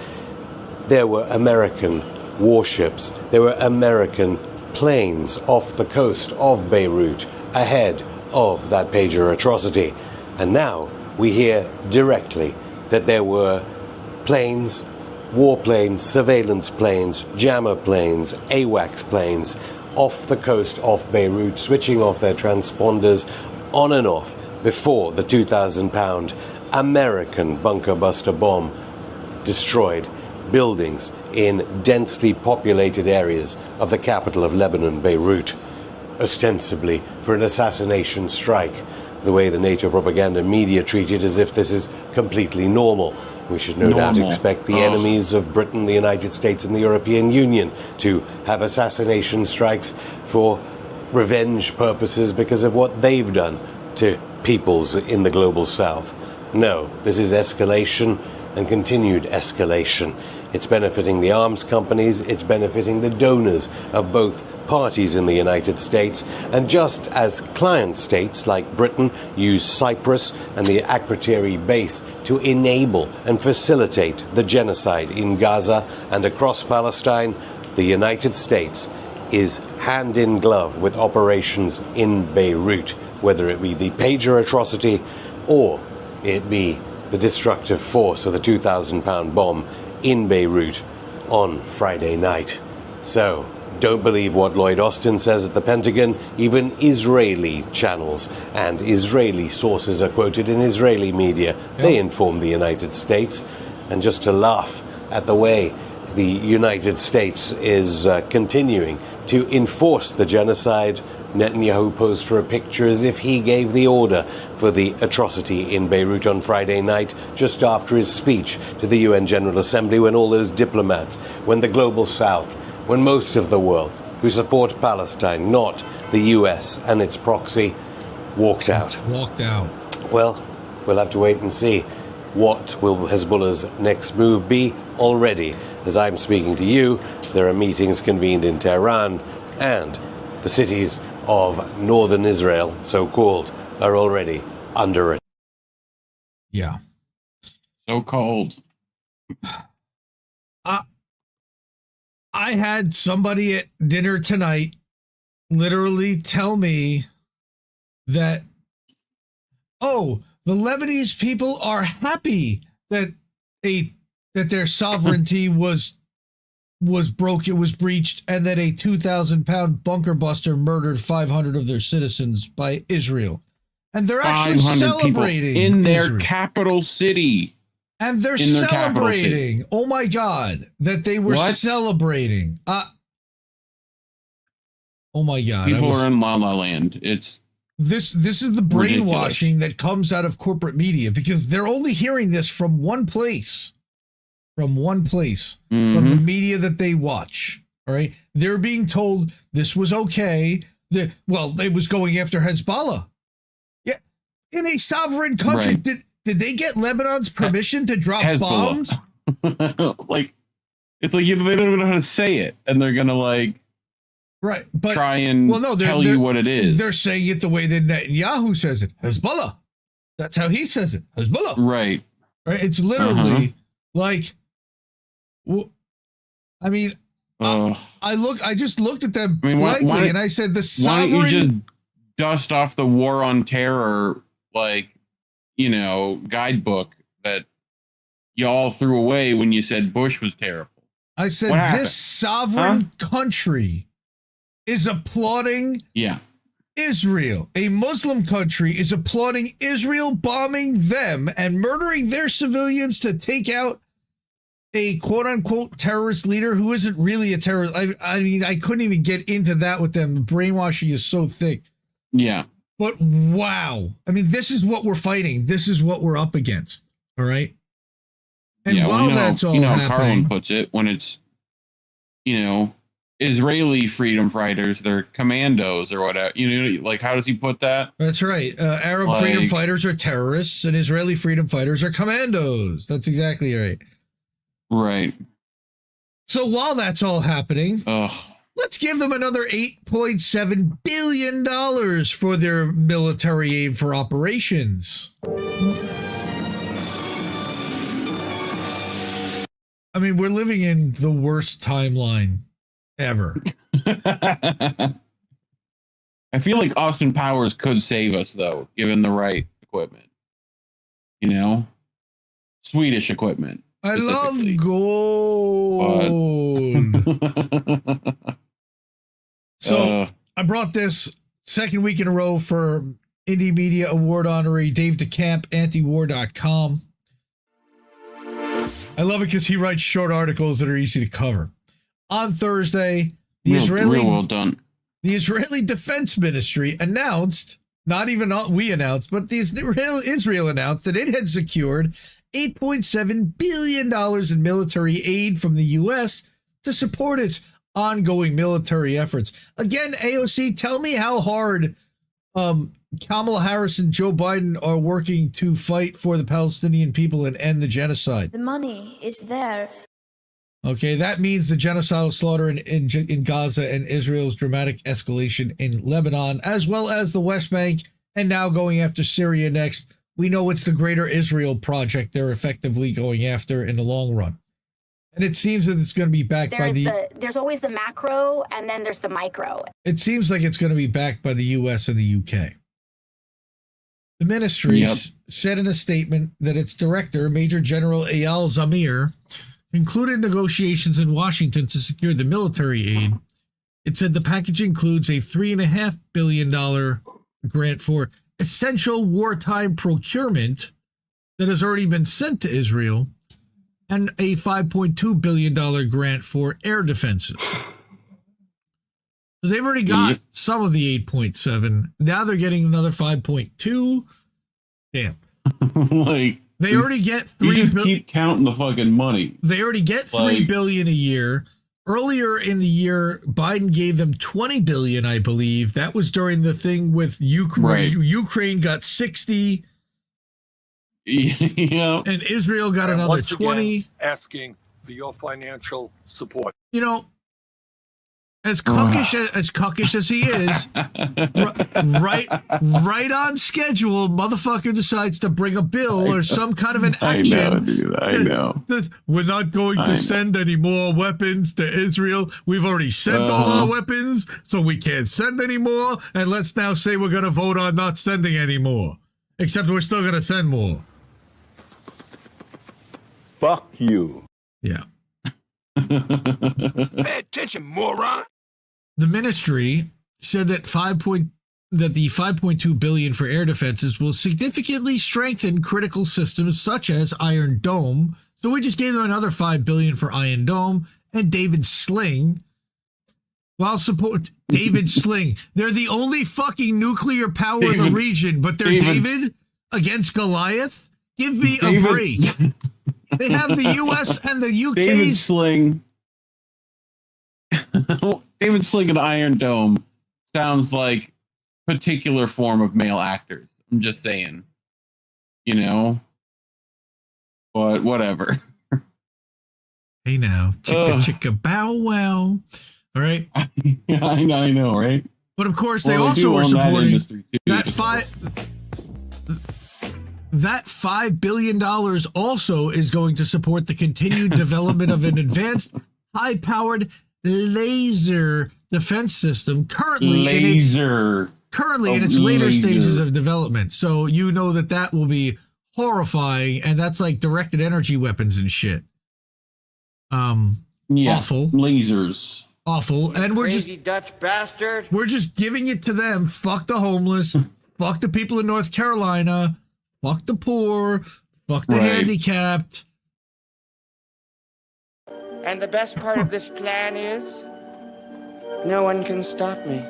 there were American warships, there were American planes off the coast of Beirut ahead of that pager atrocity. And now we hear directly that there were planes, warplanes, surveillance planes, jammer planes, AWACS planes off the coast of Beirut, switching off their transponders on and off before the 2,000-pound American bunker buster bomb destroyed buildings in densely populated areas of the capital of Lebanon, Beirut, ostensibly for an assassination strike. The way the NATO propaganda media treat it as if this is completely normal. We should no doubt expect the enemies of Britain, the United States, and the European Union to have assassination strikes for revenge purposes because of what they've done to peoples in the global South. No, this is escalation and continued escalation. It's benefiting the arms companies, it's benefiting the donors of both parties in the United States, and just as client states like Britain use Cyprus and the Akrotiri base to enable and facilitate the genocide in Gaza and across Palestine, the United States is hand in glove with operations in Beirut, whether it be the pager atrocity or it be the destructive force of the 2,000-pound bomb in Beirut on Friday night. So, don't believe what Lloyd Austin says at the Pentagon. Even Israeli channels and Israeli sources are quoted in Israeli media. They inform the United States. And just to laugh at the way the United States is continuing to enforce the genocide, Netanyahu posed for a picture as if he gave the order for the atrocity in Beirut on Friday night, just after his speech to the UN General Assembly, when all those diplomats, when the global south, when most of the world who support Palestine, not the US and its proxy, walked out. Well, we'll have to wait and see. What will Hezbollah's next move be? Already, as I'm speaking to you, there are meetings convened in Tehran, and the cities of northern Israel, so-called, are already under it. Yeah. So-called. I had somebody at dinner tonight literally tell me that, oh, the Lebanese people are happy that their sovereignty was broke, it was breached, and that a 2,000-pound bunker buster murdered 500 of their citizens by Israel. And they're actually celebrating in their capital city. And they're celebrating. Oh my God, that they were celebrating. Oh my God. People are in La La Land. This is the brainwashing that comes out of corporate media, because they're only hearing this from one place. From the media that they watch. All right. They're being told this was okay. It was going after Hezbollah. Yeah. In a sovereign country. Right. Did they get Lebanon's permission to drop bombs? It's like they don't even know how to say it, and they're gonna but try and tell you what it is. They're saying it the way that Netanyahu says it. Hezbollah. That's how he says it. Hezbollah. Right. It's literally I mean, I just looked at them blankly, and I said, the sovereign. Why don't you just dust off the War on Terror, guidebook that y'all threw away when you said Bush was terrible? I said, this sovereign country is applauding Israel. A Muslim country is applauding Israel bombing them and murdering their civilians to take out a quote-unquote terrorist leader who isn't really a terrorist. I mean, I couldn't even get into that with them. The brainwashing is so thick. Yeah. But wow. I mean, this is what we're fighting. This is what we're up against. All right? And while that's all happening... Carlin puts it, when it's, Israeli freedom fighters, they're commandos or whatever. How does he put that? That's right. Arab freedom fighters are terrorists, and Israeli freedom fighters are commandos. That's exactly right. Right. So while that's all happening, let's give them another $8.7 billion for their military aid for operations. I mean, we're living in the worst timeline ever. I feel like Austin Powers could save us, though, given the right equipment. Swedish equipment. I love gold. So I brought this second week in a row for Indie Media Award honoree Dave DeCamp, AntiWar.com. I love it because he writes short articles that are easy to cover. On Thursday, the Israeli Defense Ministry announced, not even we announced, but Israel announced that it had secured $8.7 billion in military aid from the U.S. to support its ongoing military efforts. Again, AOC, tell me how hard Kamala Harris and Joe Biden are working to fight for the Palestinian people and end the genocide. The money is there. Okay, that means the genocidal slaughter in Gaza and Israel's dramatic escalation in Lebanon, as well as the West Bank, and now going after Syria next. We know it's the Greater Israel Project they're effectively going after in the long run. And it seems that it's going to be backed by there's always the macro, and then there's the micro. It seems like it's going to be backed by the U.S. and the UK. The ministry said in a statement that its director, Major General Eyal Zamir, concluded negotiations in Washington to secure the military aid It said the package includes a $3.5 billion grant for essential wartime procurement that has already been sent to Israel, and a $5.2 billion grant for air defenses. So they've already got some of the 8.7. Now they're getting another 5.2. Damn. Like, they already get keep counting the fucking money. They already get $3 billion a year. Earlier in the year, Biden gave them $20 billion, I believe. That was during the thing with Ukraine. Right. Ukraine got 60. Yeah. And Israel got another once 20. Again, asking for your financial support. You know, as cuckish as he is, right on schedule, motherfucker decides to bring a bill or some kind of an action. I know, dude. I know. We're not going to send any more weapons to Israel. We've already sent all our weapons, so we can't send any more. And let's now say we're going to vote on not sending any more. Except we're still going to send more. Fuck you. Yeah. Pay attention, moron. The ministry said that the $5.2 billion for air defenses will significantly strengthen critical systems such as Iron Dome. So we just gave them another $5 billion for Iron Dome and David Sling. While support David Sling, they're the only fucking nuclear power in the region, but they're David against Goliath. Give me a break. They have the U.S. and the U.K. David Sling. David Sling and Iron Dome sounds like particular form of male actors. I'm just saying, you know, but whatever. Hey now, chicka chicka bow wow. All right. I know, right? But of course, they also are supporting that $5 billion also is going to support the continued development of an advanced, high-powered laser defense system currently in its later stages of development. So you know that will be horrifying, and that's like directed energy weapons and shit. Awful lasers. Awful. And we're Crazy Dutch bastard. We're just giving it to them. Fuck the homeless. Fuck the people in North Carolina. Fuck the poor. Fuck the handicapped. And the best part of this plan is no one can stop me.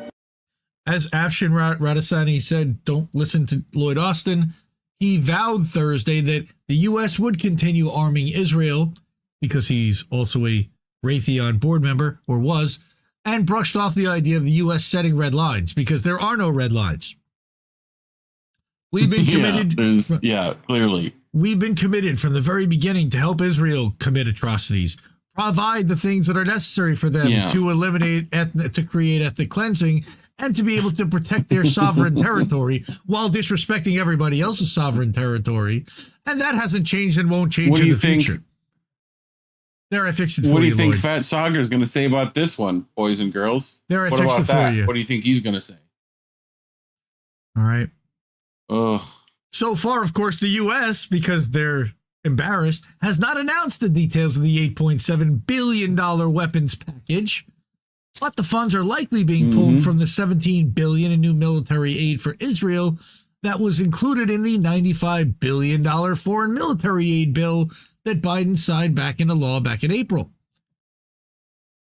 As AFSHIN RATTANSI said, don't listen to Lloyd Austin. He vowed Thursday that the U.S. would continue arming Israel because he's also a Raytheon board member, or was, and brushed off the idea of the U.S. setting red lines because there are no red lines. We've been committed. Clearly. We've been committed from the very beginning to help Israel commit atrocities, provide the things that are necessary for them to eliminate, to create ethnic cleansing, and to be able to protect their sovereign territory while disrespecting everybody else's sovereign territory. And that hasn't changed and won't change in the future. There, I fixed it for you, What do you think Lloyd. Fat Saga is going to say about this one, boys and girls? There, I what fixed about it for that? you. What do you think he's going to say? All right. Oh. So far, of course, the U.S., because they're embarrassed, has not announced the details of the $8.7 billion weapons package, but the funds are likely being pulled from the $17 billion in new military aid for Israel that was included in the $95 billion foreign military aid bill that Biden signed back into law back in April.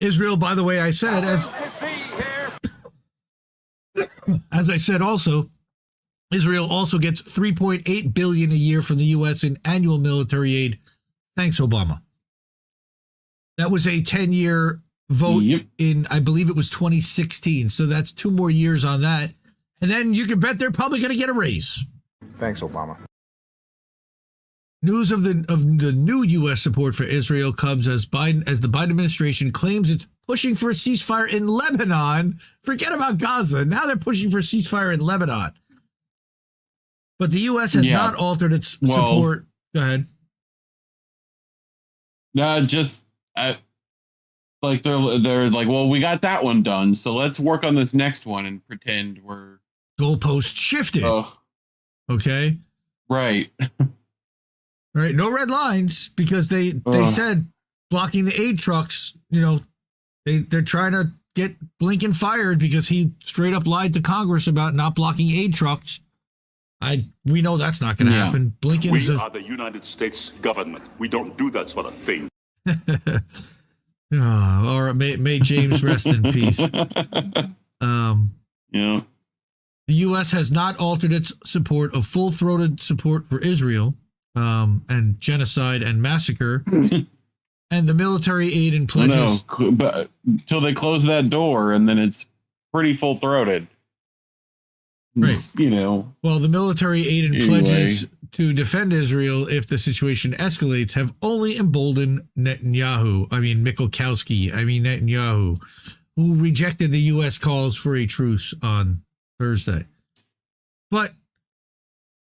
Israel, by the way, I said, as I said also, Israel also gets $3.8 billion a year from the U.S. in annual military aid. Thanks, Obama. That was a 10-year vote in, I believe it was 2016. So that's 2 more years on that. And then you can bet they're probably going to get a raise. Thanks, Obama. News of the new U.S. support for Israel comes as the Biden administration claims it's pushing for a ceasefire in Lebanon. Forget about Gaza. Now they're pushing for a ceasefire in Lebanon. But the U.S. has not altered its support. Go ahead. No, just like they're like, well, we got that one done, so let's work on this next one and pretend we're goalpost shifted. Oh. Okay. Right. Right. No red lines because they said blocking the aid trucks. You know, they're trying to get Blinken fired because he straight up lied to Congress about not blocking aid trucks. We know that's not going to happen. Blinken We are the United States government. We don't do that sort of thing. All right, may James rest in peace. Yeah. The U.S. has not altered its support of full-throated support for Israel and genocide and massacre, and the military aid and pledges. No, but until they close that door, and then it's pretty full-throated. Right. You know. Well, the military aid and pledges to defend Israel if the situation escalates have only emboldened Netanyahu, who rejected the U.S. calls for a truce on Thursday. But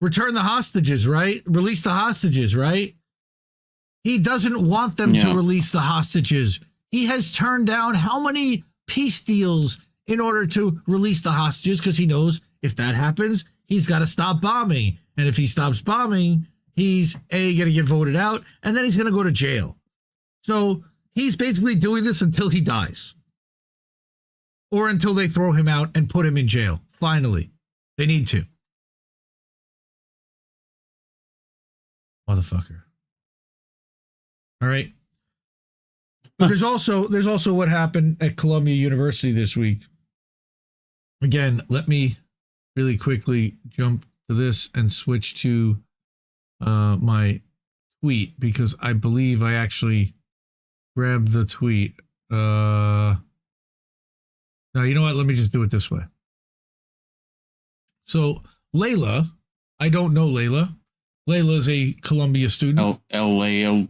return the hostages, right? Release the hostages, right? He doesn't want them to release the hostages. He has turned down how many peace deals in order to release the hostages because he knows if that happens, he's got to stop bombing. And if he stops bombing, he's going to get voted out, and then he's going to go to jail. So he's basically doing this until he dies. Or until they throw him out and put him in jail. Finally. They need to. Motherfucker. All right. But there's also what happened at Columbia University this week. Again, let me really quickly jump to this and switch to my tweet because I believe I actually grabbed the tweet. No, you know what? Let me just do it this way. So Layla, I don't know Layla. Layla is a Columbia student. Layla.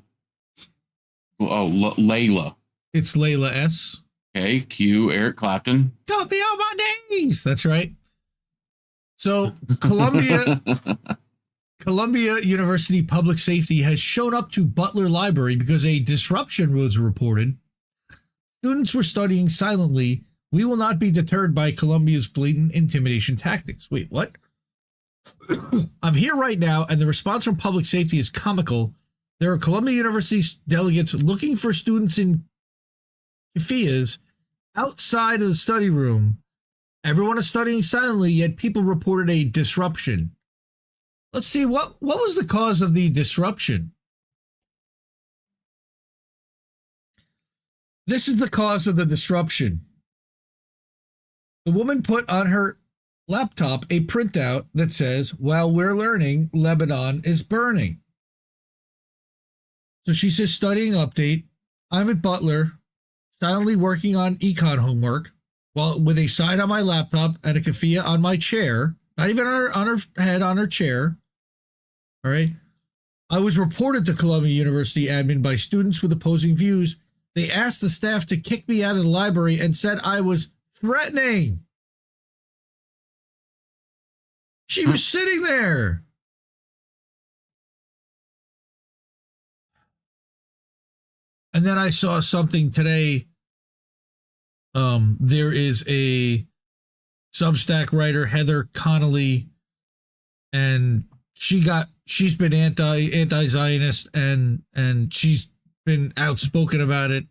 It's Layla S. Okay, Q, Eric Clapton. Got me on my knees. That's right. So Columbia University Public Safety has shown up to Butler Library because a disruption was reported. Students were studying silently. We will not be deterred by Columbia's blatant intimidation tactics. Wait, what? I'm here right now, and the response from public safety is comical. There are Columbia University delegates looking for students in keffiyehs outside of the study room. Everyone is studying silently, yet people reported a disruption. Let's see, what was the cause of the disruption? This is the cause of the disruption. The woman put on her laptop a printout that says, "While we're learning, Lebanon is burning." So she says, studying update. I'm at Butler, silently working on econ homework, while with a sign on my laptop and a keffiyeh on my chair, not even on her head, on her chair. All right. I was reported to Columbia University admin by students with opposing views. They asked the staff to kick me out of the library and said I was threatening. She was sitting there. And then I saw something today. There is a Substack writer, Heather Connolly, and she's been anti-Zionist and she's been outspoken about it.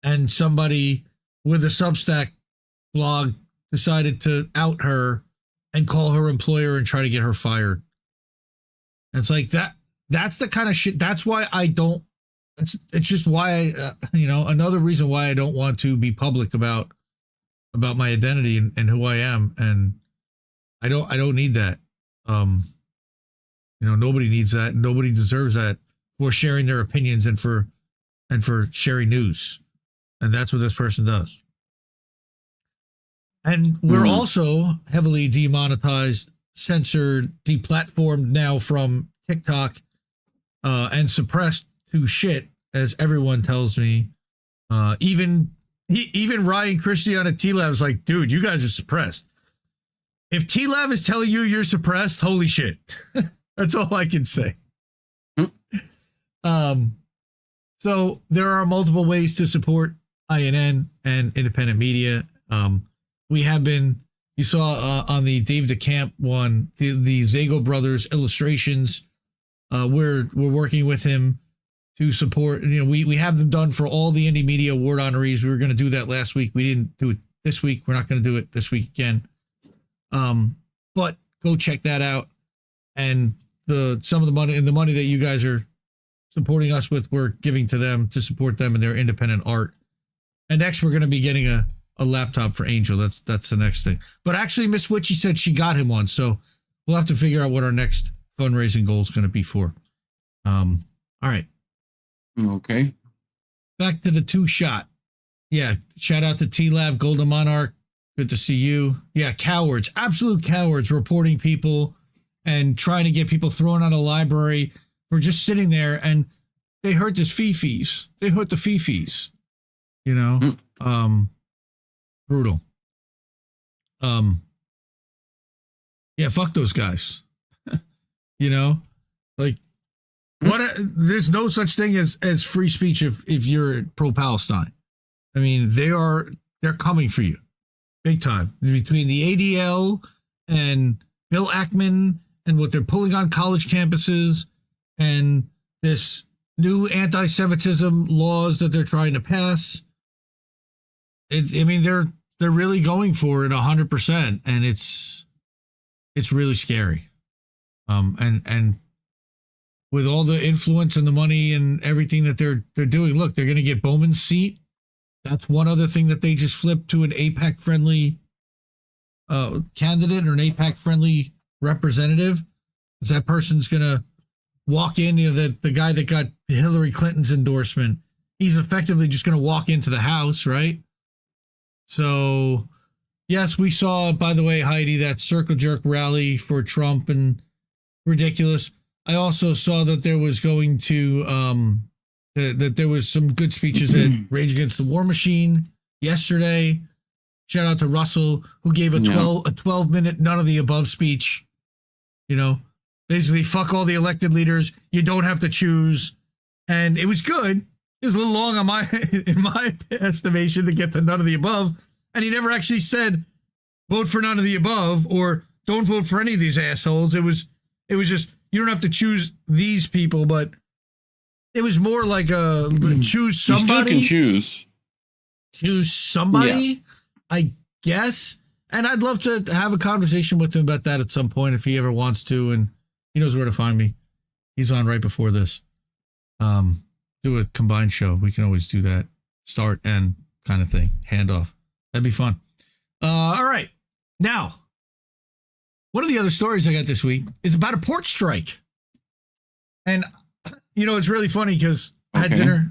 And somebody with a Substack blog decided to out her and call her employer and try to get her fired. And it's like that's the kind of shit. That's why I don't. It's just why another reason why I don't want to be public about my identity and who I am, and I don't need that. Nobody needs that. Nobody deserves that for sharing their opinions and for sharing news, and that's what this person does. And we're also heavily demonetized, censored, deplatformed now from TikTok, and suppressed to shit, as everyone tells me. Even Ryan Christie on a T-Lab is like, dude, you guys are suppressed. If T-Lab is telling you you're suppressed, holy shit. That's all I can say. So there are multiple ways to support INN and independent media. We have been, you saw on the Dave DeCamp one, the Zago Brothers illustrations. We're working with him to support. You know, we have them done for all the indie media award honorees. We were going to do that last week. We didn't do it this week. We're not going to do it this week again. But go check that out. And some of the money that you guys are supporting us with, we're giving to them to support them in their independent art. And next, we're going to be getting a laptop for Angel. That's the next thing. But actually, Miss Witchy said she got him one, so we'll have to figure out what our next fundraising goal is going to be for. All right. Okay. Back to the 2-shot. Yeah. Shout out to T-Lab, Golden Monarch. Good to see you. Yeah. Cowards. Absolute cowards reporting people and trying to get people thrown out of the library for just sitting there, and they hurt the fifis. They hurt the fifis. You know? Brutal. Yeah, fuck those guys. You know? Like, there's no such thing as free speech if you're pro-Palestine. I mean, they're coming for you. Big time. Between the ADL and Bill Ackman and what they're pulling on college campuses and this new anti-Semitism laws that they're trying to pass. I mean, they're really going for it 100%, and it's really scary. And with all the influence and the money and everything that they're doing, look, they're going to get Bowman's seat. That's one other thing that they just flipped to an AIPAC-friendly candidate or an AIPAC-friendly representative. Is that person's going to walk in? You know, the guy that got Hillary Clinton's endorsement, he's effectively just going to walk into the House, right? So, yes, we saw, by the way, Heidi, that circle jerk rally for Trump, and ridiculous. I also saw that there was going to that there was some good speeches at Rage Against the War Machine yesterday. Shout out to Russell, who gave a 12-minute none of the above speech. You know, basically, fuck all the elected leaders. You don't have to choose, and it was good. It was a little long on in my estimation to get to none of the above, and he never actually said vote for none of the above or don't vote for any of these assholes. It was just, you don't have to choose these people, but it was more like a choose somebody. You still can choose somebody, I guess. And I'd love to have a conversation with him about that at some point if he ever wants to, and he knows where to find me. He's on right before this. Do a combined show. We can always do that. Start and kind of thing. Handoff. That'd be fun. All right. Now, one of the other stories I got this week is about a port strike. And, you know, it's really funny because I had dinner.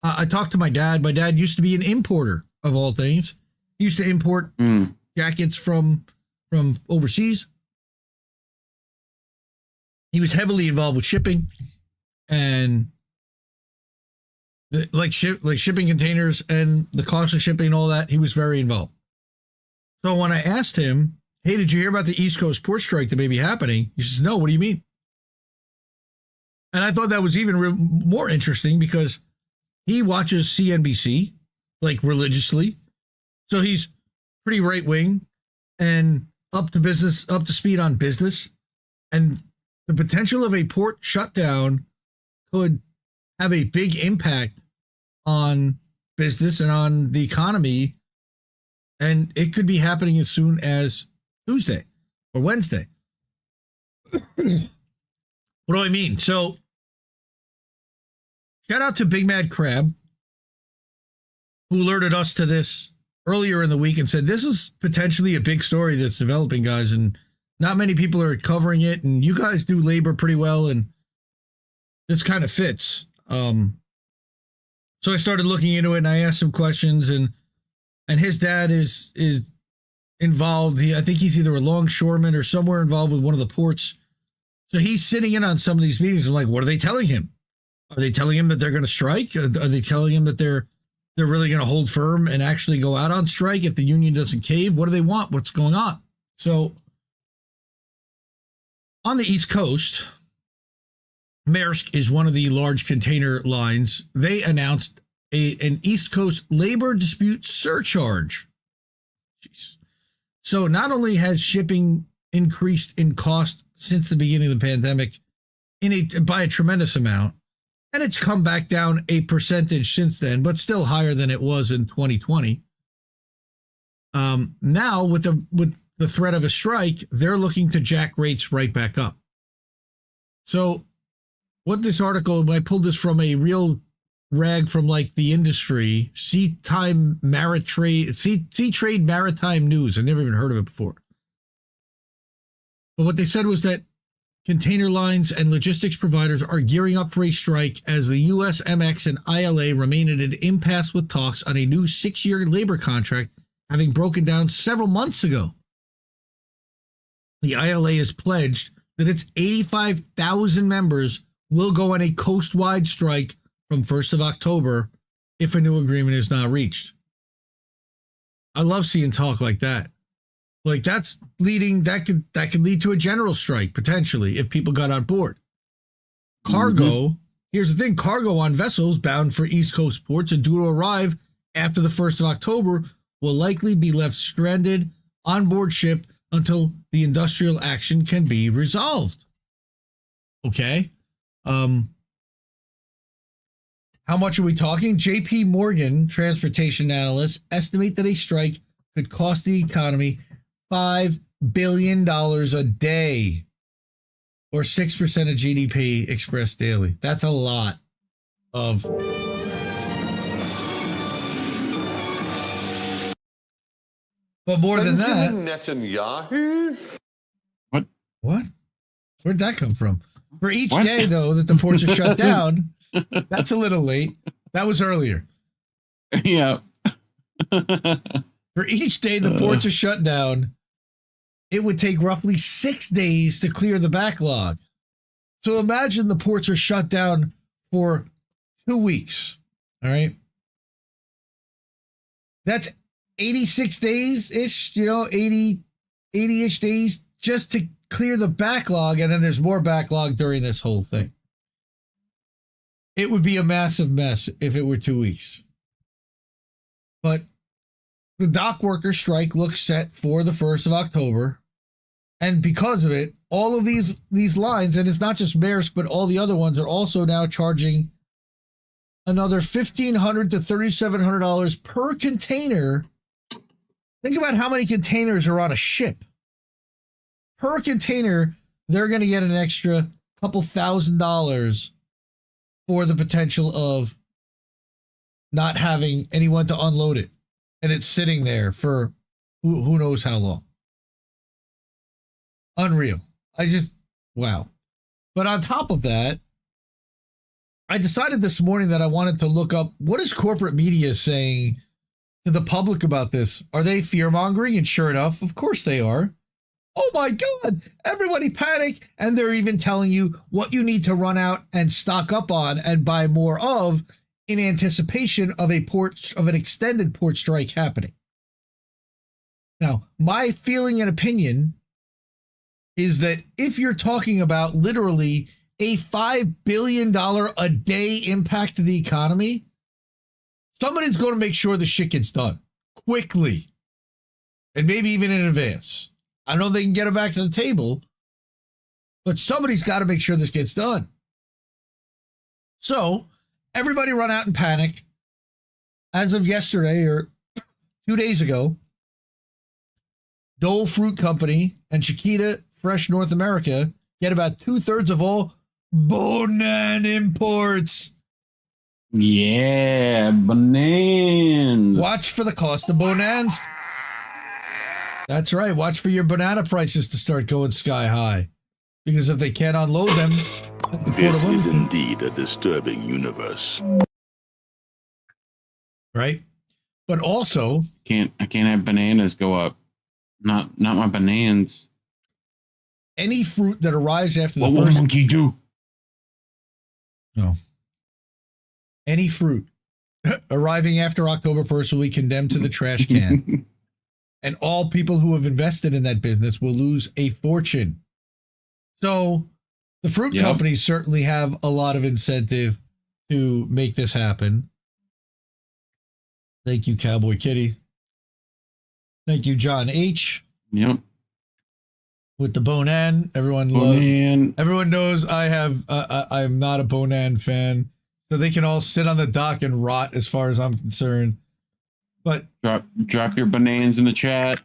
I talked to my dad. My dad used to be an importer of all things. He used to import jackets from overseas. He was heavily involved with shipping and shipping containers and the cost of shipping and all that. He was very involved. So when I asked him, hey, did you hear about the East Coast port strike that may be happening? He says, no, what do you mean? And I thought that was even more interesting because he watches CNBC, like, religiously. So he's pretty right-wing and up to speed on business. And the potential of a port shutdown could have a big impact on business and on the economy. And it could be happening as soon as Tuesday or Wednesday. What do I mean? So, shout out to Big Mad Crab, who alerted us to this earlier in the week and said, this is potentially a big story that's developing, guys, and not many people are covering it, and you guys do labor pretty well, and this kind of fits. So I started looking into it, and I asked some questions, and his dad is involved. I think he's either a longshoreman or somewhere involved with one of the ports. So he's sitting in on some of these meetings. I'm like, what are they telling him? Are they telling him that they're going to strike? Are they telling him that they're really going to hold firm and actually go out on strike if the union doesn't cave? What do they want? What's going on? So on the East Coast, Maersk is one of the large container lines. They announced an East Coast labor dispute surcharge. Jeez. So not only has shipping increased in cost since the beginning of the pandemic by a tremendous amount, And it's come back down a percentage since then, but still higher than it was in 2020. Now, with the threat of a strike, they're looking to jack rates right back up. So what this article, I pulled this from a real rag from like the industry, Sea Trade Maritime News. I never even heard of it before. But what they said was that container lines and logistics providers are gearing up for a strike as the USMX and ILA remain at an impasse with talks on a new 6-year labor contract having broken down several months ago. The ILA has pledged that its 85,000 members will go on a coast-wide strike from 1st of October if a new agreement is not reached. I love seeing talk like that. Like that's leading, that could lead to a general strike potentially if people got on board. Cargo, here's the thing, cargo on vessels bound for East Coast ports and due to arrive after the 1st of October will likely be left stranded on board ship until the industrial action can be resolved. Okay. How much are we talking? JP Morgan transportation analysts estimate that a strike could cost the economy $5 billion a day, or 6% of GDP expressed daily. That's a lot of. But more than that, Netanyahu? What? Where'd that come from? For each day, though, that the ports are shut down, that's a little late. That was earlier. Yeah. For each day the ports are shut down, it would take roughly 6 days to clear the backlog. So imagine the ports are shut down for 2 weeks. All right. That's 86 days-ish, 80-ish days just to clear the backlog. And then there's more backlog during this whole thing. It would be a massive mess if it were 2 weeks. But the dock worker strike looks set for the 1st of October. And because of it, all of these lines, and it's not just Maersk, but all the other ones are also now charging another $1,500 to $3,700 per container. Think about how many containers are on a ship. Per container, they're going to get an extra couple $1,000 for the potential of not having anyone to unload it. And it's sitting there for who knows how long. Unreal. Wow. But on top of that, I decided this morning that I wanted to look up what is corporate media saying to the public about this. Are they fear-mongering? And sure enough, of course they are. Oh my God, everybody panic. And they're even telling you what you need to run out and stock up on and buy more of in anticipation of an extended port strike happening. Now, my feeling and opinion is that if you're talking about literally a $5 billion a day impact to the economy, somebody's going to make sure the shit gets done quickly and maybe even in advance. I don't know if they can get it back to the table, but somebody's got to make sure this gets done. So everybody run out and panic. As of yesterday or 2 days ago, Dole Fruit Company and Chiquita Fresh North America get about 2/3 of all Bonan imports. Yeah, bananas. Watch for the cost of bonans. That's right. Watch for your banana prices to start going sky high. Because if they can't unload them... This is indeed a disturbing universe. Right? But also... I can't have bananas go up. Not my bananas. Any fruit that arrives after the what first... will monkey do? No. Any fruit arriving after October 1st will be condemned to the trash can. And all people who have invested in that business will lose a fortune. So the fruit companies certainly have a lot of incentive to make this happen. Thank you, Cowboy Kitty. Thank you, John H. Yep. With the Bonan, everyone knows I have. I'm not a Bonan fan. so they can all sit on the dock and rot, as far as I'm concerned. But drop your bananas in the chat.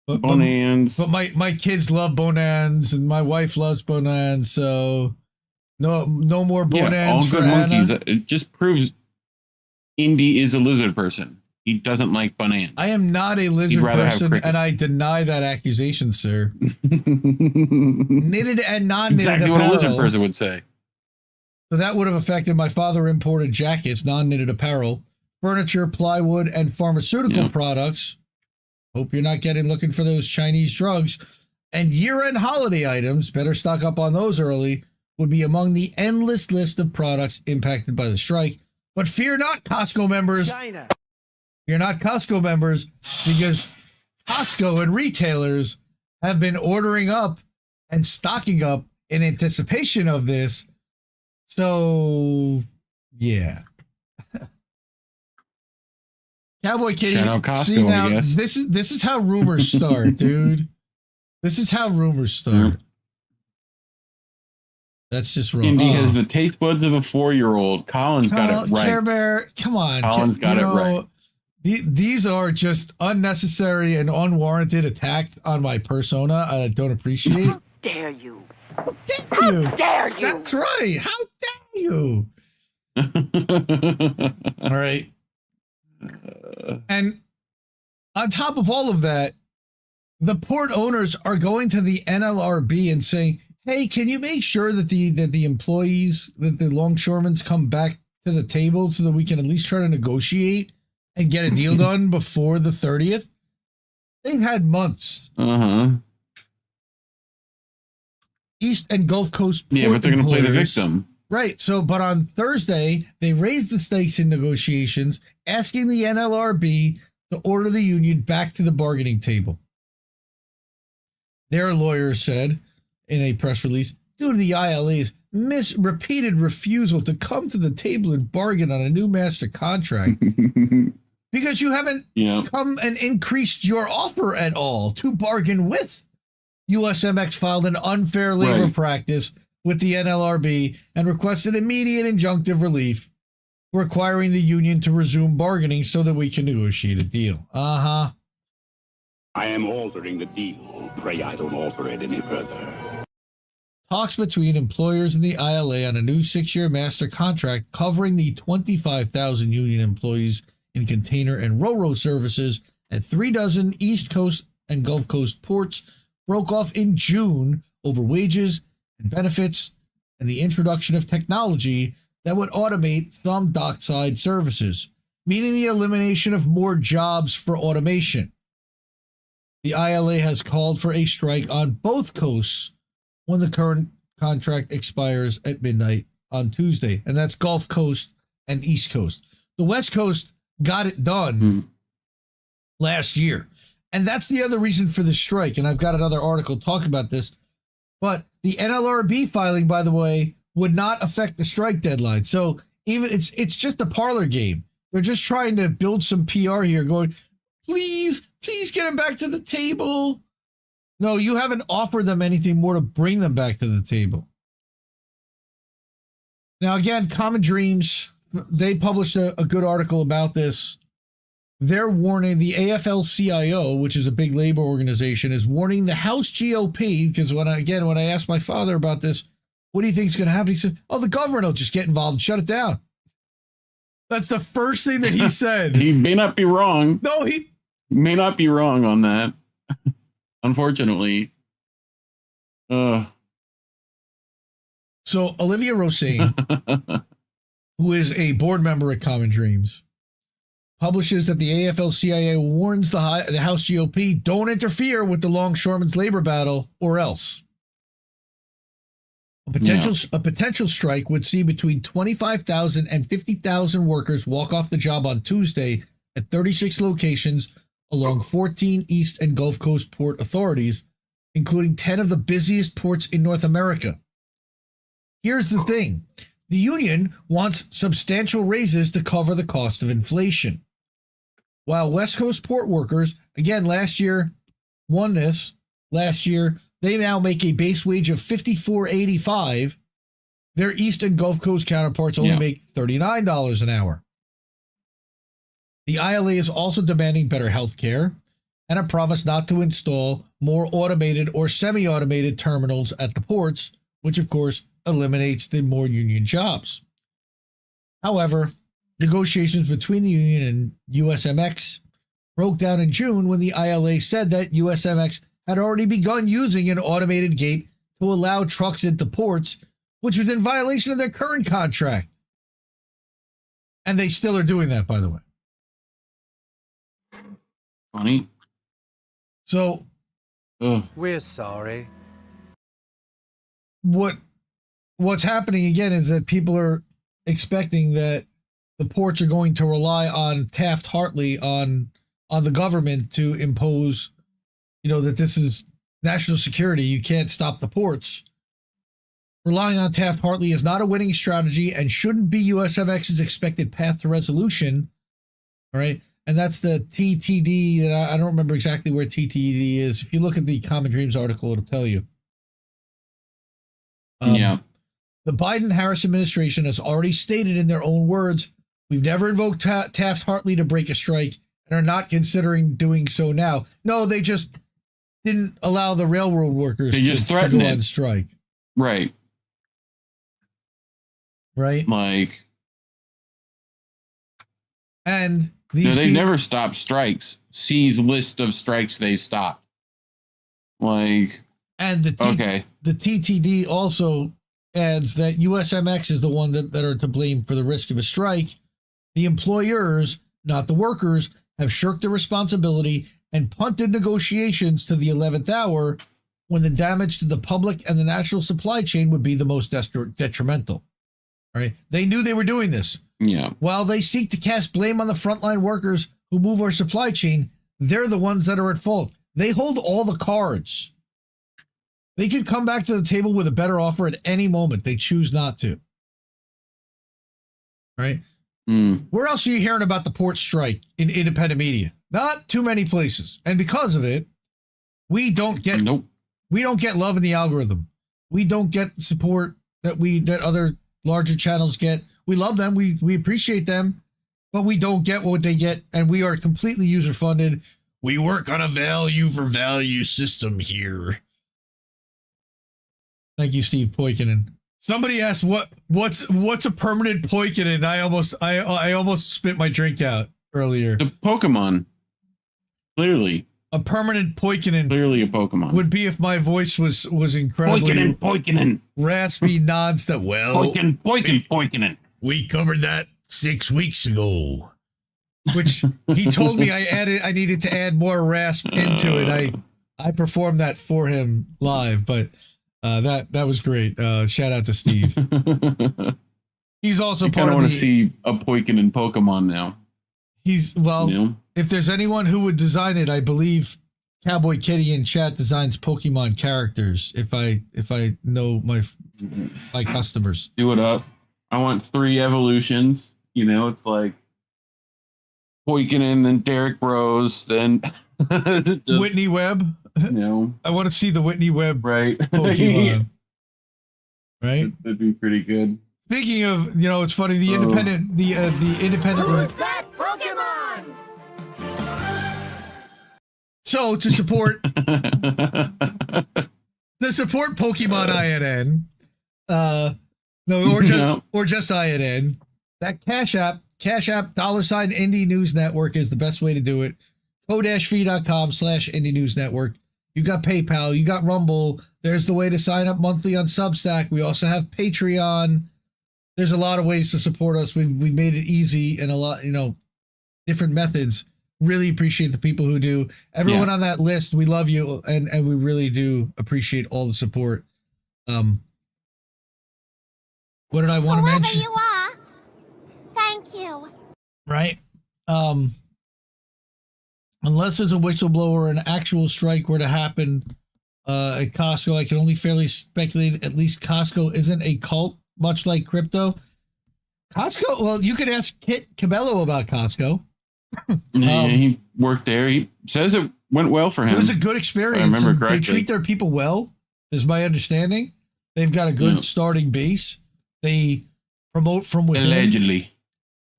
Bonans. But my kids love bonans, and my wife loves bonans, so no more bonans all for good monkeys. Anna. It just proves Indy is a lizard person. He doesn't like bananas. I am not a lizard person, and I deny that accusation, sir. Knitted and non-knitted Exactly apparel. what a lizard person would say. So that would have affected my father imported jackets, non-knitted apparel, furniture, plywood, and pharmaceutical products. Hope you're not looking for those Chinese drugs. And year-end holiday items, better stock up on those early, would be among the endless list of products impacted by the strike. But fear not, Costco members. China. You're not Costco members, because Costco and retailers have been ordering up and stocking up in anticipation of this. So, yeah. Cowboy Kitty. Shout out Costco, see, now, I guess. this is how rumors start, dude. This is how rumors start. That's just wrong. Indy has the taste buds of a 4-year-old. Colin's got it right. Care Bear, come on. Colin's got it right. These are just unnecessary and unwarranted attacks on my persona. I don't appreciate. How dare you? How dare you? That's right. How dare you? All right. And on top of all of that, the port owners are going to the NLRB and saying, hey, can you make sure that the employees, that the longshoremen come back to the table so that we can at least try to negotiate and get a deal done before the 30th? They've had months. East and Gulf Coast port but they're going to play the employers- victim. Right. So, but on Thursday, they raised the stakes in negotiations, asking the NLRB to order the union back to the bargaining table. Their lawyers said in a press release, due to the ILA's repeated refusal to come to the table and bargain on a new master contract, because you haven't come and increased your offer at all to bargain with. USMX filed an unfair labor practice with the NLRB and requested immediate injunctive relief, requiring the union to resume bargaining so that we can negotiate a deal. I am altering the deal. Pray I don't alter it any further. Talks between employers and the ILA on a new 6-year master contract covering the 25,000 union employees in container and ro-ro services at 36 East Coast and Gulf Coast ports broke off in June over wages and benefits and the introduction of technology that would automate some dockside services, meaning the elimination of more jobs for automation. The ILA has called for a strike on both coasts when the current contract expires at midnight on Tuesday, and that's Gulf Coast and East Coast. The West Coast got it done last year, and that's the other reason for the strike, and I've got another article talking about this. But the NLRB filing, by the way, would not affect the strike deadline. So even it's just a parlor game. They're just trying to build some PR here, going, please get them back to the table. No, you haven't offered them anything more to bring them back to the table. Now, again, Common Dreams, they published a good article about this. They're warning the AFL-CIO, which is a big labor organization, is warning the House GOP, because when I asked my father about this, what do you think is going to happen? He said, oh, the government will just get involved and shut it down. That's the first thing that he said. He may not be wrong. No, he may not be wrong on that. Unfortunately. So Olivia Rosane, who is a board member at Common Dreams, publishes that the AFL-CIO warns the House GOP, don't interfere with the longshoremen's labor battle or else. A potential strike would see between 25,000 and 50,000 workers walk off the job on Tuesday at 36 locations along 14 East and Gulf Coast port authorities, including 10 of the busiest ports in North America. Here's the thing. The union wants substantial raises to cover the cost of inflation. While West Coast port workers, again, last year, won this. Last year, they now make a base wage of $54.85. Their East and Gulf Coast counterparts only make $39 an hour. The ILA is also demanding better health care and a promise not to install more automated or semi-automated terminals at the ports, which of course eliminates the more union jobs. However, negotiations between the union and USMX broke down in June when the ILA said that USMX had already begun using an automated gate to allow trucks into ports, which was in violation of their current contract. And they still are doing that, by the way. Funny. So, we're sorry. What's happening again is that people are expecting that the ports are going to rely on Taft-Hartley on the government to impose, that this is national security. You can't stop the ports. Relying on Taft-Hartley is not a winning strategy and shouldn't be USMX's expected path to resolution. All right. And that's the TTD. I don't remember exactly where TTD is. If you look at the Common Dreams article, it'll tell you. The Biden-Harris administration has already stated in their own words, we've never invoked Taft-Hartley to break a strike and are not considering doing so now. No, they just didn't allow the railroad workers to go on strike. Right. Right. Like, and these they never stopped strikes. C's list of strikes they stopped. Like, and the TTD also adds that USMX is the one that are to blame for the risk of a strike. The employers, not the workers, have shirked their responsibility and punted negotiations to the 11th hour when the damage to the public and the national supply chain would be the most detrimental. All right. They knew they were doing this. Yeah. While they seek to cast blame on the frontline workers who move our supply chain, they're the ones that are at fault. They hold all the cards. They could come back to the table with a better offer at any moment. They choose not to. Right? Where else are you hearing about the port strike in independent media? Not too many places. And because of it, we don't get love in the algorithm. We don't get the support that other larger channels get. We love them. We appreciate them, but we don't get what they get. And we are completely user funded. We work on a value for value system here. Thank you, Steve Poikinen. Somebody asked what's a permanent Poikinen. I almost spit my drink out earlier. The Pokemon. Clearly. A permanent Poikinen. Clearly a Pokemon. Would be if my voice was incredibly Poikinen. Raspy nonstop. Well, Poikinen. We covered that 6 weeks ago. Which he told me I needed to add more rasp into it. I performed that for him live, but that was great. Shout out to Steve. He's also part of the... I want to see a Poikinen Pokemon now. If there's anyone who would design it, I believe Cowboy Kitty in chat designs Pokemon characters. If I know my customers. Do it up. I want 3 evolutions. It's like Poikinen and Derrick Broze, then Whitney Webb. I want to see the Whitney Webb Pokemon. Right? That'd be pretty good. Speaking of, it's funny, the independent Who's that Pokemon? So to support Pokemon INN, or just INN, that Cash App $ Indie News Network is the best way to do it. ko-fi.com/Indie News Network. You got PayPal, you got Rumble. There's the way to sign up monthly on Substack. We also have Patreon. There's a lot of ways to support us. We made it easy and a lot, different methods. Really appreciate the people who do. Everyone on that list, we love you, and we really do appreciate all the support. What did I want to mention? Whoever you are, thank you. Right? Unless there's a whistleblower or an actual strike were to happen at Costco, I can only fairly speculate at least Costco isn't a cult, much like crypto. Costco, well, you could ask Kit Cabello about Costco. He worked there. He says it went well for him. It was a good experience. I remember correctly. They treat their people well, is my understanding. They've got a good starting base. They promote from within. Allegedly.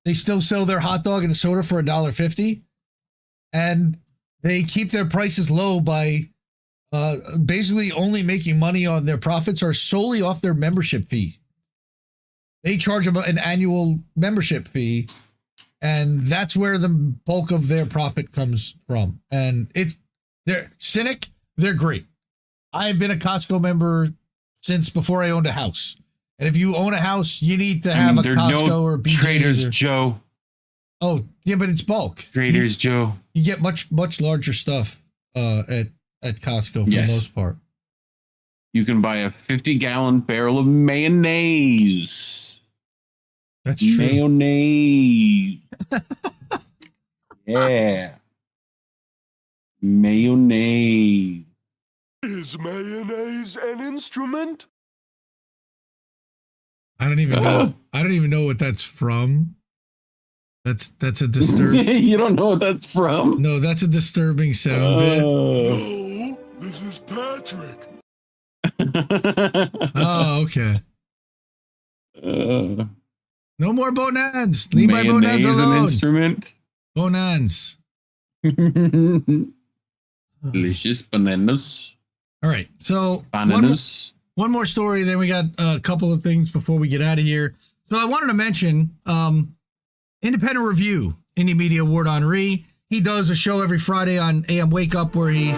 They still sell their hot dog and a soda for $1.50, and they keep their prices low by basically only making money on their profits are solely off their membership fee. They charge them an annual membership fee, and that's where the bulk of their profit comes from. And they're cynic. They're great. I've been a Costco member since before I owned a house. And if you own a house, you need to have a Costco or BJ's. Trader's Joe. Oh, yeah, but it's bulk. Trader's Joe. You get much larger stuff at Costco for the most part. You can buy a 50-gallon barrel of mayonnaise. That's true. Mayonnaise. Yeah. Mayonnaise. Is mayonnaise an instrument? I don't even know. I don't even know what that's from. That's a disturbing. You don't know what that's from? No, that's a disturbing sound bit. Oh, this is Patrick. Oh, okay. No more bonans. Leave my bonans alone. An instrument. Bonans. Delicious bananas. All right. So bananas. One more story, then we got a couple of things before we get out of here. So I wanted to mention Independent Review, Indie Media Award honoree. He does a show every Friday on AM Wake Up where he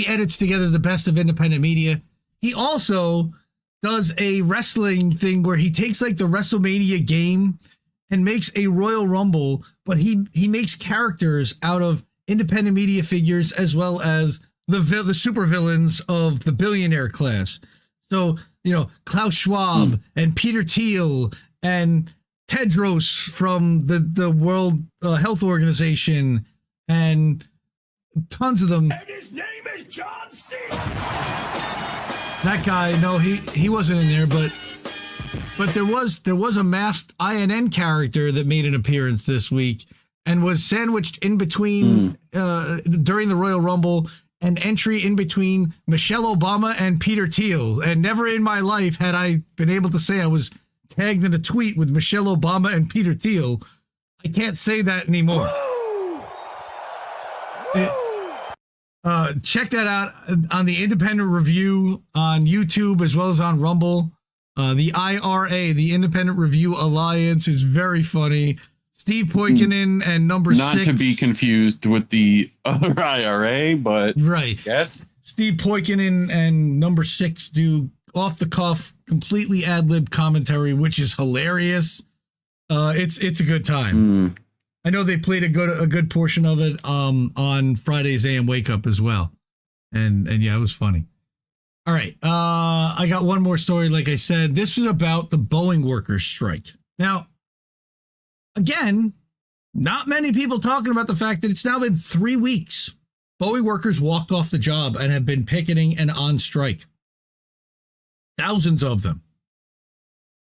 edits together the best of independent media. He also does a wrestling thing where he takes like the WrestleMania game and makes a Royal Rumble, but he makes characters out of independent media figures as well as the supervillains of the billionaire class. So, Klaus Schwab and Peter Thiel and Tedros from the World Health Organization and tons of them. And his name is John C. That guy, no, he wasn't in there, but there was a masked INN character that made an appearance this week and was sandwiched in between during the Royal Rumble. An entry in between Michelle Obama and Peter Thiel. And never in my life had I been able to say I was tagged in a tweet with Michelle Obama and Peter Thiel. I can't say that anymore. Check that out on the Independent Review on YouTube as well as on Rumble. The IRA, the Independent Review Alliance, is very funny. Steve Poikonen and number 6. Not to be confused with the other IRA, but right. Yes. Steve Poikonen and number 6 do off the cuff, completely ad lib commentary, which is hilarious. It's a good time. I know they played a good portion of it on Friday's AM Wake Up as well, and yeah, it was funny. All right, I got one more story. Like I said, this was about the Boeing workers' strike. Now, again, not many people talking about the fact that it's now been 3 weeks. Boeing workers walked off the job and have been picketing and on strike. Thousands of them.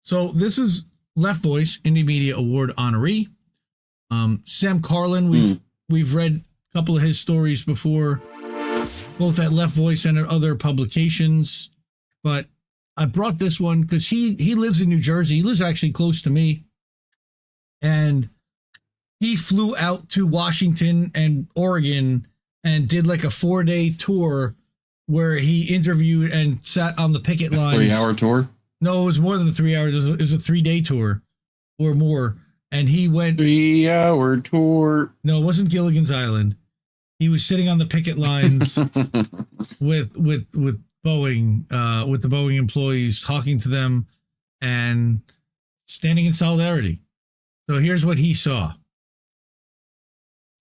So this is Left Voice, Indie Media Award honoree. Sam Carlin, we've read a couple of his stories before, both at Left Voice and at other publications. But I brought this one because he lives in New Jersey. He lives actually close to me. And he flew out to Washington and Oregon and did like a 4-day tour where he interviewed and sat on the picket lines. 3-hour tour? No, it was more than 3 hours. It was a 3-day tour or more. And he went 3-hour tour. No, it wasn't Gilligan's Island. He was sitting on the picket lines with Boeing, with the Boeing employees, talking to them and standing in solidarity. So here's what he saw.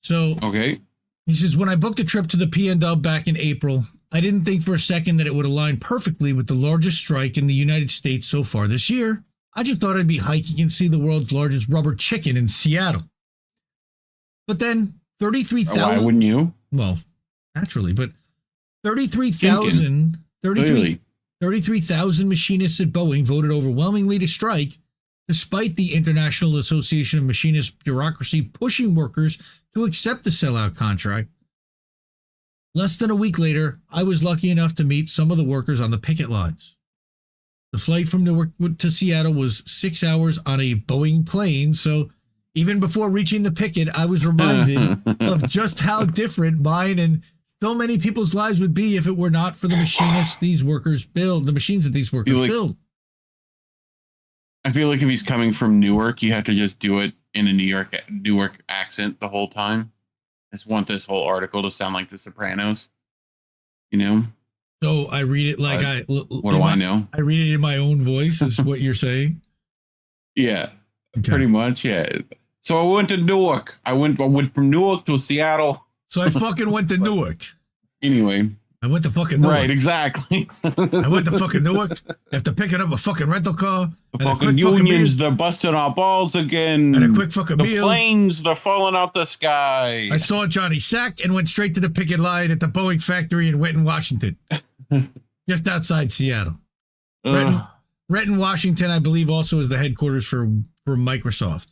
So okay. He says, when I booked a trip to the PNW back in April, I didn't think for a second that it would align perfectly with the largest strike in the United States so far this year. I just thought I'd be hiking and see the world's largest rubber chicken in Seattle. But then 33,000. Why wouldn't you? Well, naturally, but 33,000 machinists at Boeing voted overwhelmingly to strike, despite the International Association of Machinists bureaucracy pushing workers to accept the sellout contract. Less than a week later, I was lucky enough to meet some of the workers on the picket lines. The flight from Newark to Seattle was 6 hours on a Boeing plane, so even before reaching the picket, I was reminded of just how different mine and so many people's lives would be if it were not for the machinists these workers build, the machines that these workers build. I feel like if he's coming from Newark, you have to just do it in a Newark accent the whole time. I just want this whole article to sound like The Sopranos, you know? So I read it like what do I know? I read it in my own voice, is what you're saying? Yeah, pretty much, yeah. So I went to Newark. I went from Newark to Seattle. So I fucking went to Newark. Anyway. I went to fucking Newark. Right, exactly. I went to fucking Newark after picking up a fucking rental car. The fucking unions, they're busting our balls again. And a quick fucking meal. The planes, they're falling out the sky. I saw Johnny Sack and went straight to the picket line at the Boeing factory in Renton, Washington. Just outside Seattle. Renton, Washington, I believe, also is the headquarters for Microsoft.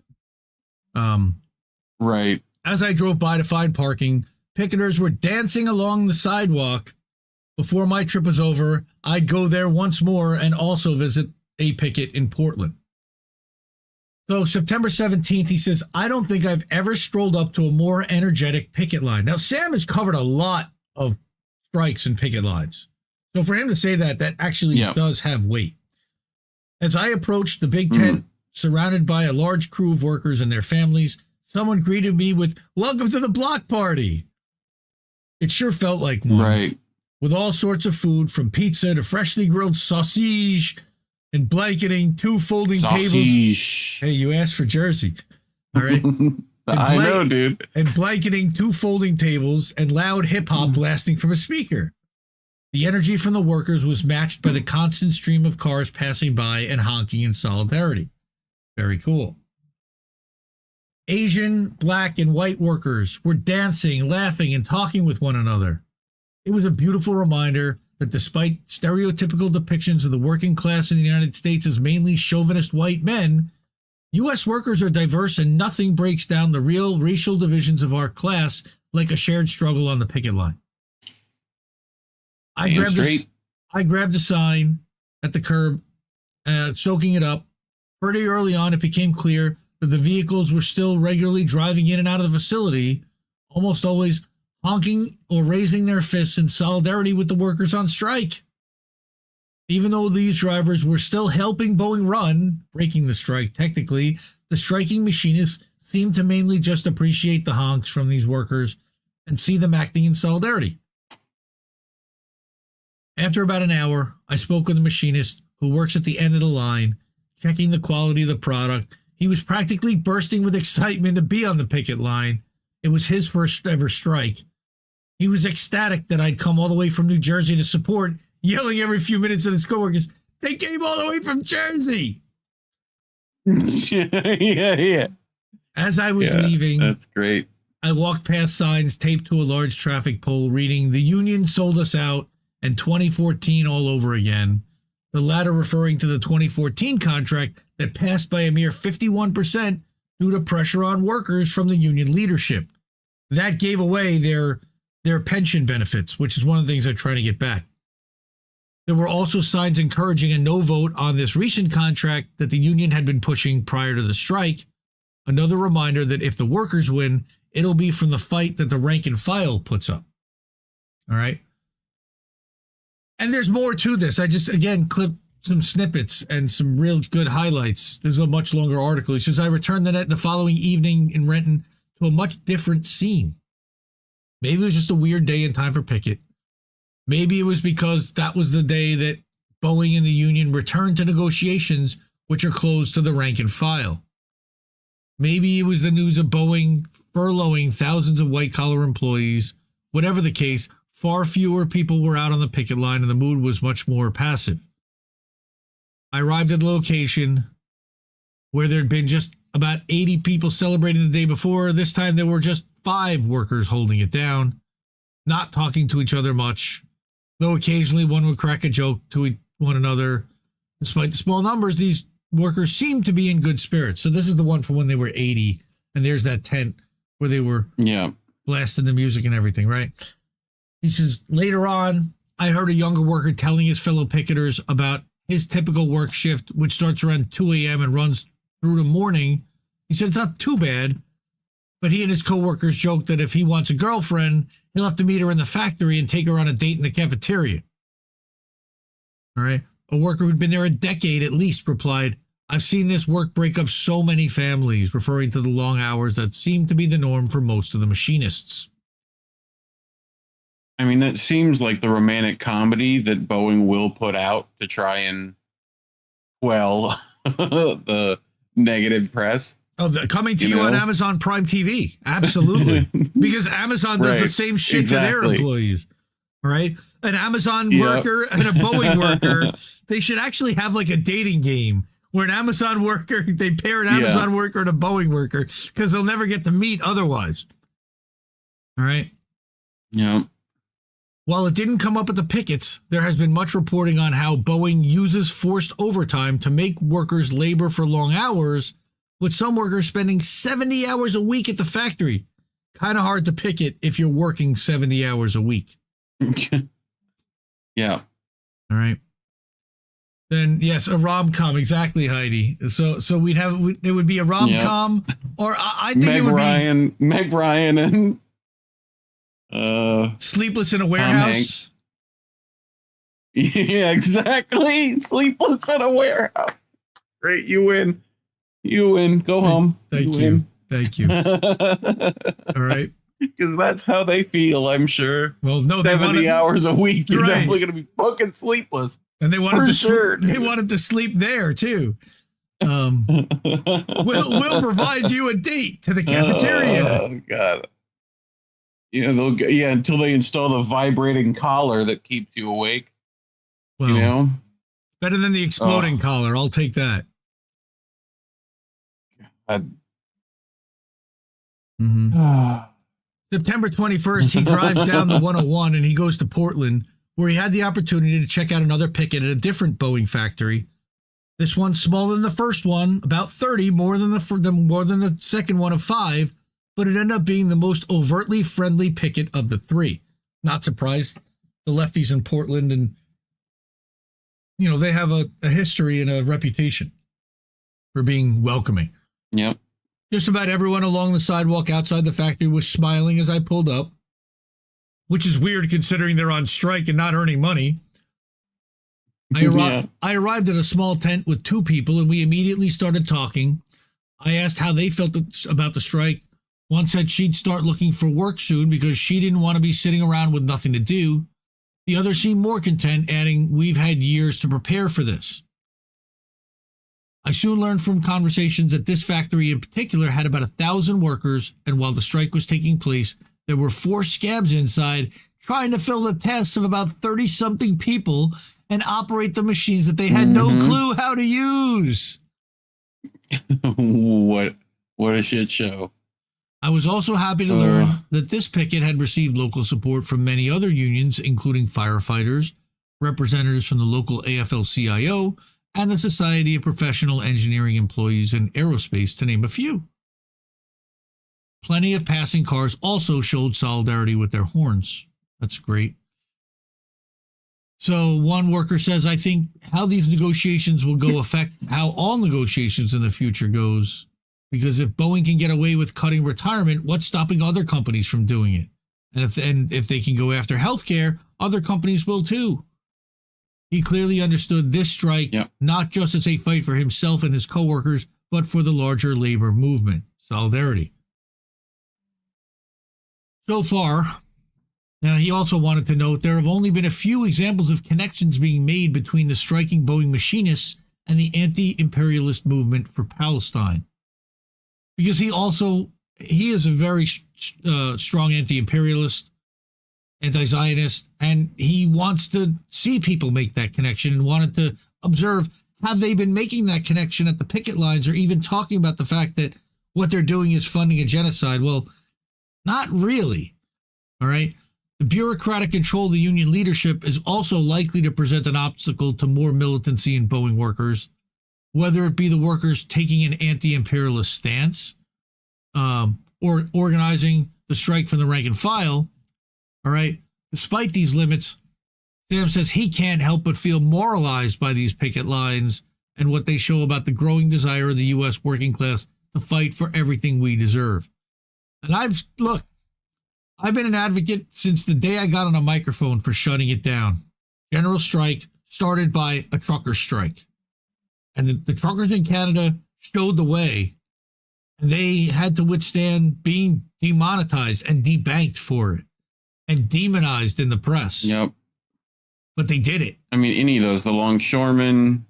Right. As I drove by to find parking, picketers were dancing along the sidewalk. Before my trip was over, I'd go there once more and also visit a picket in Portland. So September 17th, he says, I don't think I've ever strolled up to a more energetic picket line. Now, Sam has covered a lot of strikes and picket lines. So for him to say that, that actually does have weight. As I approached the big tent, surrounded by a large crew of workers and their families, someone greeted me with, "Welcome to the block party." It sure felt like one. Right. With all sorts of food, from pizza to freshly grilled sausage and blanketing 2 folding tables. Hey, you asked for Jersey. All right. I know, dude. And blanketing 2 folding tables and loud hip-hop blasting from a speaker. The energy from the workers was matched by the constant stream of cars passing by and honking in solidarity. Very cool. Asian, black, and white workers were dancing, laughing, and talking with one another. It was a beautiful reminder that despite stereotypical depictions of the working class in the United States as mainly chauvinist white men, U.S. workers are diverse and nothing breaks down the real racial divisions of our class like a shared struggle on the picket line. I grabbed a sign at the curb, soaking it up. Pretty early on, it became clear that the vehicles were still regularly driving in and out of the facility, almost always honking or raising their fists in solidarity with the workers on strike. Even though these drivers were still helping Boeing run, breaking the strike technically, the striking machinists seemed to mainly just appreciate the honks from these workers and see them acting in solidarity. After about an hour, I spoke with a machinist who works at the end of the line, checking the quality of the product. He was practically bursting with excitement to be on the picket line. It was his first ever strike. He was ecstatic that I'd come all the way from New Jersey to support, yelling every few minutes at his coworkers, "They came all the way from Jersey!" Yeah. As I was leaving, that's great. I walked past signs taped to a large traffic pole reading, "The union sold us out," and 2014 all over again. The latter referring to the 2014 contract that passed by a mere 51% due to pressure on workers from the union leadership. That gave away their pension benefits, which is one of the things I try to get back. There were also signs encouraging a no vote on this recent contract that the union had been pushing prior to the strike. Another reminder that if the workers win, it'll be from the fight that the rank and file puts up. All right. And there's more to this. I just, again, clipped some snippets and some real good highlights. This is a much longer article. He says, I returned the following evening in Renton to a much different scene. Maybe it was just a weird day and time for picket. Maybe it was because that was the day that Boeing and the union returned to negotiations, which are closed to the rank and file. Maybe it was the news of Boeing furloughing thousands of white-collar employees. Whatever the case, far fewer people were out on the picket line and the mood was much more passive. I arrived at the location where there'd been just about 80 people celebrating the day before. This time there were just 5 workers holding it down, not talking to each other much, though occasionally one would crack a joke to one another. Despite the small numbers, these workers seemed to be in good spirits. So this is the one from when they were 80, and there's that tent where they were blasting the music and everything, right? He says, later on, I heard a younger worker telling his fellow picketers about his typical work shift, which starts around 2 a.m. and runs through the morning, he said it's not too bad, but he and his coworkers joked that if he wants a girlfriend, he'll have to meet her in the factory and take her on a date in the cafeteria. All right. A worker who'd been there a decade at least replied, "I've seen this work break up so many families," referring to the long hours that seem to be the norm for most of the machinists. I mean, that seems like the romantic comedy that Boeing will put out to try and quell the negative press. Oh, coming to you on Amazon Prime TV. Absolutely. Because Amazon does the same shit to their employees. Right? An Amazon worker and a Boeing worker, they should actually have like a dating game where an Amazon worker, they pair an Amazon worker and a Boeing worker because they'll never get to meet otherwise. All right? Yeah. While it didn't come up at the pickets, there has been much reporting on how Boeing uses forced overtime to make workers labor for long hours, with some workers spending 70 hours a week at the factory. Kind of hard to picket if you're working 70 hours a week. Yeah. All right. Then yes, a rom-com, exactly, Heidi. So we'd have it would be a rom-com, or I think it would be Meg Ryan and Sleepless in a Warehouse. Yeah, exactly. Sleepless in a Warehouse. Great, you win. You win. Go home. Thank you. Thank you. All right. Because that's how they feel, I'm sure. Well, no, 70 hours a week, you're definitely going to be fucking sleepless. And they want him to they want him to sleep there too. We'll provide you a date to the cafeteria. Oh God. Yeah, until they install the vibrating collar that keeps you awake. Well, better than the exploding collar. I'll take that. September 21st, he drives down the 101 and he goes to Portland, where he had the opportunity to check out another picket at a different Boeing factory. This one's smaller than the first one, about 30, more than the second one of 5, but it ended up being the most overtly friendly picket of the 3. Not surprised. The lefties in Portland, and they have a history and a reputation for being welcoming. Yep. Just about everyone along the sidewalk outside the factory was smiling as I pulled up, which is weird considering they're on strike and not earning money. I arrived at a small tent with 2 people, and we immediately started talking. I asked how they felt about the strike. One said she'd start looking for work soon because she didn't want to be sitting around with nothing to do. The other seemed more content, adding, "We've had years to prepare for this." I soon learned from conversations that this factory in particular had about 1,000 workers, and while the strike was taking place, there were 4 scabs inside trying to fill the tasks of about 30-something people and operate the machines that they had no clue how to use. What a shit show. I was also happy to learn that this picket had received local support from many other unions, including firefighters, representatives from the local AFL-CIO, and the Society of Professional Engineering Employees in Aerospace, to name a few. Plenty of passing cars also showed solidarity with their horns. That's great. So one worker says, "I think how these negotiations will go affect how all negotiations in the future goes. Because if Boeing can get away with cutting retirement, what's stopping other companies from doing it? And if they can go after healthcare, other companies will too." He clearly understood this strike, not just as a fight for himself and his coworkers, but for the larger labor movement. Solidarity. So far, now he also wanted to note there have only been a few examples of connections being made between the striking Boeing machinists and the anti-imperialist movement for Palestine. Because he is a very strong anti-imperialist, anti-Zionist, and he wants to see people make that connection and wanted to observe, have they been making that connection at the picket lines or even talking about the fact that what they're doing is funding a genocide? Well, not really. All right. The bureaucratic control of the union leadership is also likely to present an obstacle to more militancy in Boeing workers, whether it be the workers taking an anti-imperialist stance or organizing the strike from the rank and file. All right. Despite these limits, Sam says he can't help but feel moralized by these picket lines and what they show about the growing desire of the U.S. working class to fight for everything we deserve. And I've been an advocate since the day I got on a microphone for shutting it down. General strike started by a trucker strike. And the truckers in Canada showed the way. And they had to withstand being demonetized and debanked for it and demonized in the press. Yep. But they did it. I mean, any of those, the longshoremen,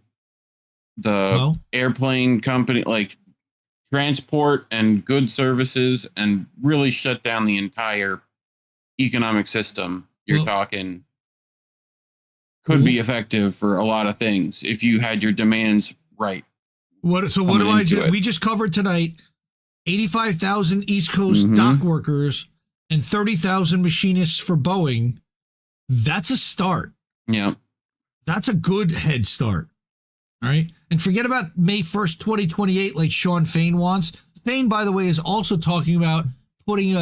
the airplane company, like transport and good services, and really shut down the entire economic system. You're talking could be effective for a lot of things if you had your demands right. What do I do? We just covered tonight 85,000 East Coast dock workers and 30,000 machinists for Boeing. That's a start. Yeah. That's a good head start. All right. And forget about May 1st, 2028, like Sean Fain wants. Fain, by the way, is also talking about putting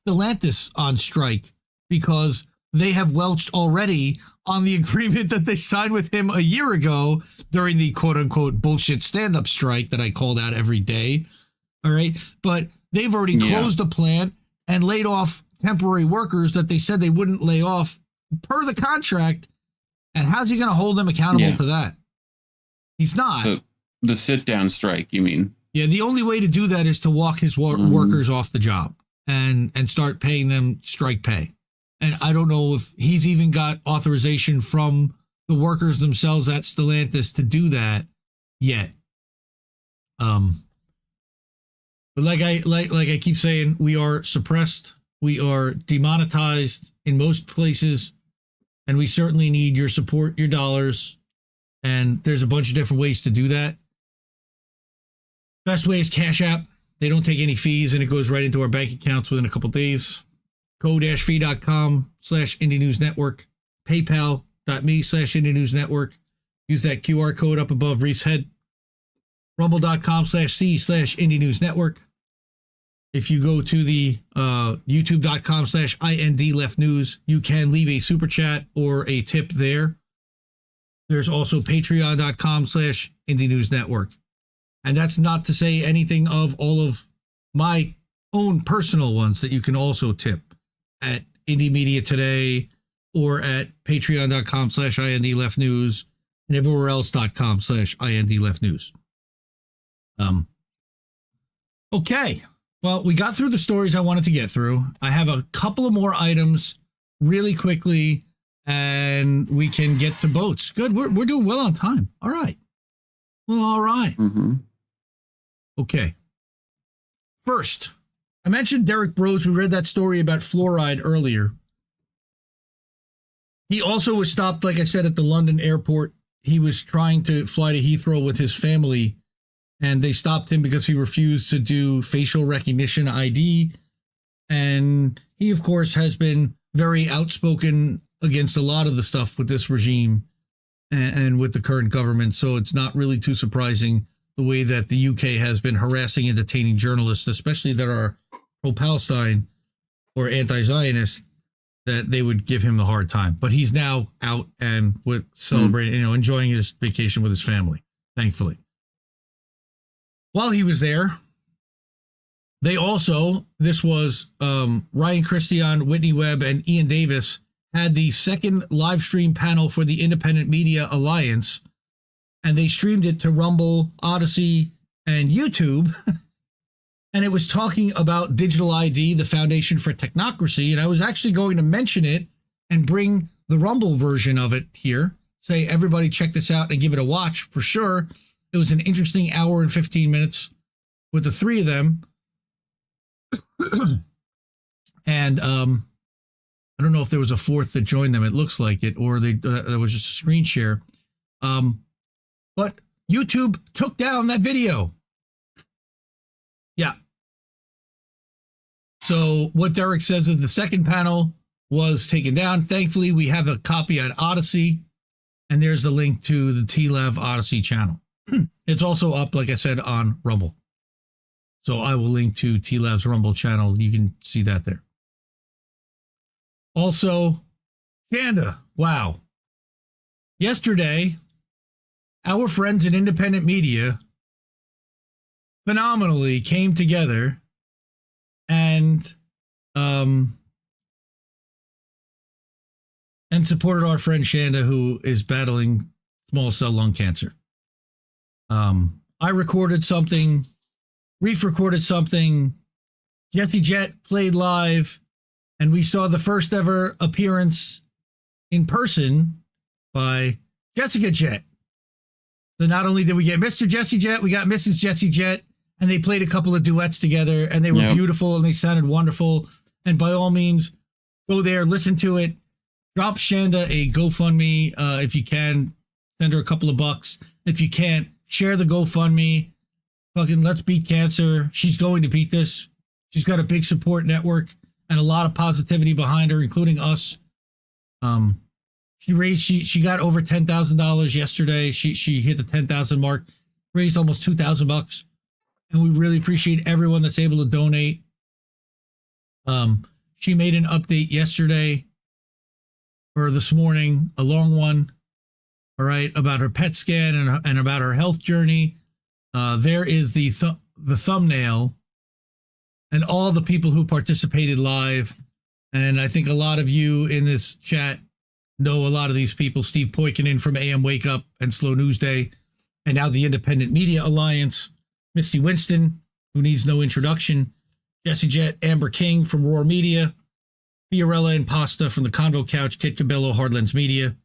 Stellantis on strike because they have welched already on the agreement that they signed with him a year ago during the quote-unquote bullshit stand-up strike that I called out every day. All right. But they've already closed the plant and laid off temporary workers that they said they wouldn't lay off per the contract. And how's he going to hold them accountable to that? He's not. The sit-down strike, you mean? Yeah, the only way to do that is to walk his workers off the job and start paying them strike pay. And I don't know if he's even got authorization from the workers themselves at Stellantis to do that yet. But like I keep saying, we are suppressed, we are demonetized in most places, and we certainly need your support, your dollars. And there's a bunch of different ways to do that. Best way is Cash App. They don't take any fees, and it goes right into our bank accounts within a couple days. co-fi.com/Indie News Network, paypal.me/Indie News Network. Use that QR code up above Reef's head. Rumble.com/C/Indie News Network. If you go to the youtube.com/IND Left News, you can leave a super chat or a tip there. There's also patreon.com/Indie News Network. And that's not to say anything of all of my own personal ones that you can also tip at Indie Media Today or at patreon.com/IND Left News and everywhere else.com/IND Left News. Okay. Well, we got through the stories I wanted to get through. I have a couple of more items really quickly, and we can get to boats. Good. We're doing well on time. All right. Well, all right. Okay. First, I mentioned Derrick Broze. We read that story about fluoride earlier. He also was stopped, like I said, at the London airport. He was trying to fly to Heathrow with his family, and they stopped him because he refused to do facial recognition ID. And he, of course, has been very outspoken against a lot of the stuff with this regime and with the current government. So it's not really too surprising the way that the UK has been harassing and detaining journalists, especially that are pro-Palestine or anti-Zionist, that they would give him the hard time. But he's now out and with celebrating, enjoying his vacation with his family, thankfully. While he was there, they also, this was Ryan Christian, Whitney Webb, and Ian Davis had the second live stream panel for the Independent Media Alliance, and they streamed it to Rumble, Odyssey, and YouTube. And it was talking about digital ID, the Foundation for Technocracy. And I was actually going to mention it and bring the Rumble version of it here. Say, everybody check this out and give it a watch for sure. It was an interesting hour and 15 minutes with the three of them. And I don't know if there was a fourth that joined them. It looks like it, or there was just a screen share. But YouTube took down that video. Yeah. So what Derrick says is the second panel was taken down. Thankfully, we have a copy on Odyssey, and there's the link to the TLAV Odyssey channel. It's also up, like I said, on Rumble. So I will link to TLAV's Rumble channel. You can see that there. Also, Shanda, wow. Yesterday, our friends in independent media phenomenally came together and supported our friend Shanda, who is battling small cell lung cancer. I recorded something, Reef recorded something, Jesse Jet played live, and we saw the first ever appearance in person by Jessica Jet. So not only did we get Mr. Jesse Jet, we got Mrs. Jesse Jet, and they played a couple of duets together, and they were beautiful, and they sounded wonderful. And by all means, go there, listen to it. Drop Shanda a GoFundMe if you can. Send her a couple of bucks. If you can't, share the GoFundMe. Fucking let's beat cancer. She's going to beat this. She's got a big support network and a lot of positivity behind her, including us. She got over $10,000 yesterday. She hit the 10,000 mark, raised almost $2,000, and we really appreciate everyone that's able to donate. She made an update yesterday or this morning, a long one, all right, about her PET scan and about her health journey. There is the thumbnail and all the people who participated live. And I think a lot of you in this chat know a lot of these people. Steve Poikinen from AM Wake Up and Slow News Day, and now the Independent Media Alliance. Misty Winston, who needs no introduction. Jesse Jet, Amber King from Roar Media. Fiorella and Pasta from the Convo Couch. Kit Cabello, Hardlands Media.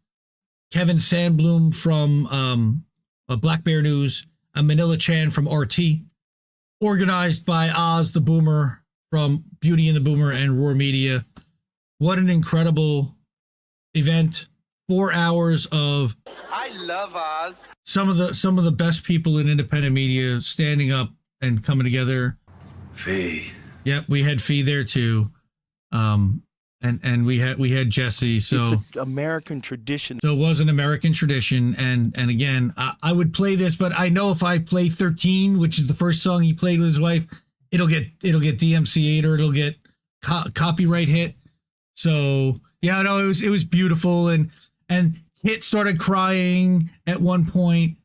Kevin Sandblum from Black Bear News. Manila Chan from RT. Organized by Oz the Boomer from Beauty and the Boomer and Roar Media. What an incredible event. 4 hours of I love Oz. Some of the best people in independent media standing up and coming together. Fee. Yep, we had Fee there too. And we had Jesse. So it's an American tradition. So it was an American tradition. And again, I would play this, but I know if I play 13, which is the first song he played with his wife, it'll get DMCA'd or it'll get copyright hit. So yeah, no, it was beautiful. And Kit started crying at one point.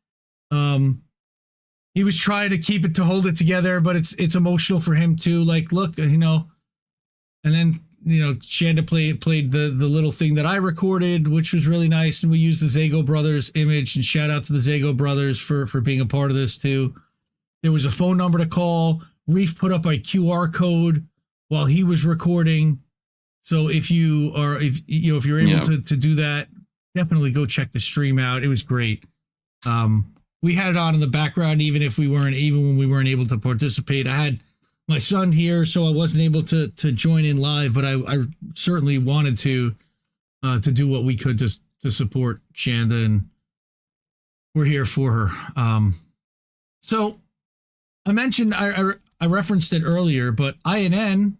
He was trying to hold it together, but it's emotional for him too. Like, look, and then, Shanda played the little thing that I recorded, which was really nice. And we used the Zago Brothers image, and shout out to the Zago Brothers for being a part of this too. There was a phone number to call. Reef put up a QR code while he was recording. So if you're able to do that, definitely go check the stream out. It was great. We had it on in the background, even when we weren't able to participate. I had my son here, so I wasn't able to join in live, but I certainly wanted to do what we could to support Shanda, and we're here for her. So I mentioned, I referenced it earlier, but INN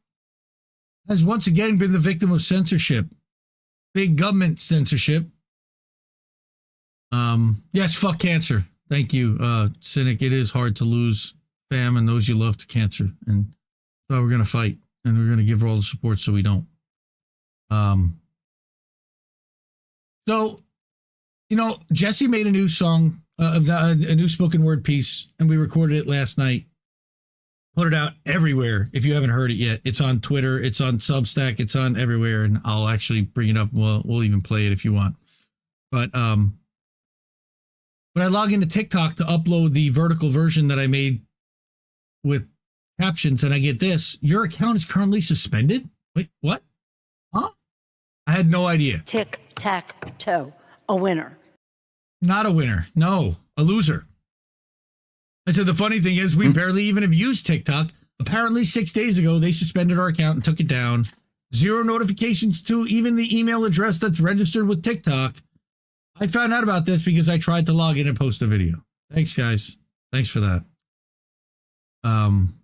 has once again been the victim of censorship, big government censorship. Yes, fuck cancer. Thank you, Cynic. It is hard to lose fam and those you love to cancer, and so we're gonna fight, and we're gonna give her all the support so we don't. So, Jesse made a new song, a new spoken word piece, and we recorded it last night. Put it out everywhere. If you haven't heard it yet, it's on Twitter, it's on Substack, it's on everywhere, and I'll actually bring it up. We'll even play it if you want. But when I log into TikTok to upload the vertical version that I made with captions, and I get this: your account is currently suspended. Wait, what? Huh? I had no idea. Tic-tac-toe. A winner. Not a winner. No, a loser. I said, the funny thing is, we barely even have used TikTok. Apparently 6 days ago, they suspended our account and took it down. 0 notifications to even the email address that's registered with TikTok. I found out about this because I tried to log in and post a video. Thanks, guys. Thanks for that. And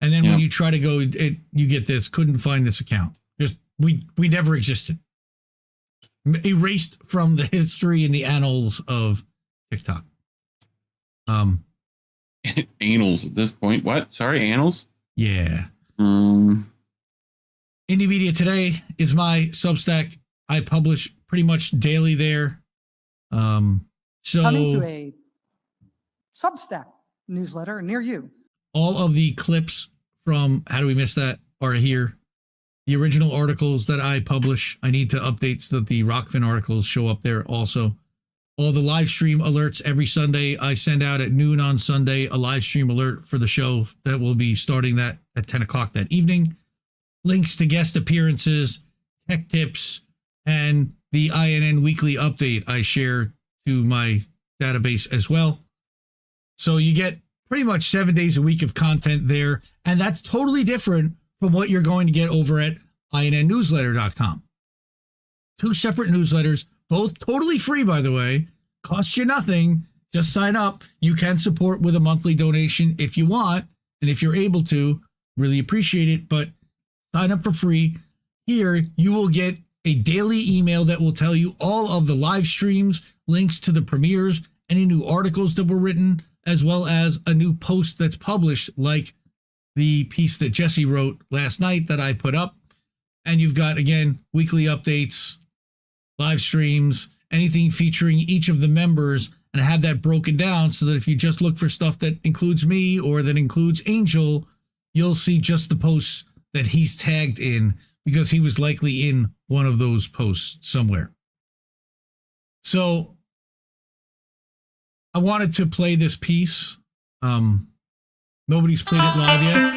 then when you try to go, you get this, couldn't find this account. Just, we never existed. Erased from the history and the annals of TikTok. Annals at this point. What? Sorry, annals? Yeah. Indie Media Today is my Substack I publish pretty much daily there. So Coming to a Substack newsletter near you. all of the clips from How Do We Miss That are here. The original articles that I publish, I need to update so that the Rockfin articles show up there also. All the live stream alerts every Sunday. I send out at noon on Sunday a live stream alert for the show that will be starting that at 10 o'clock that evening. Links to guest appearances, tech tips, and the INN weekly update I share to my database as well. So you get pretty much 7 days a week of content there, and that's totally different from what you're going to get over at INNnewsletter.com. 2 separate newsletters, both totally free, by the way. Cost you nothing. Just sign up. You can support with a monthly donation if you want, and if you're able to, really appreciate it, but sign up for free. Here, you will get a daily email that will tell you all of the live streams, links to the premieres, any new articles that were written, as well as a new post that's published, like the piece that Jesse wrote last night that I put up. And you've got, again, weekly updates, live streams, anything featuring each of the members, and I have that broken down so that if you just look for stuff that includes me or that includes Angel, you'll see just the posts that he's tagged in, because he was likely in one of those posts somewhere. So I wanted to play this piece. Nobody's played it live yet.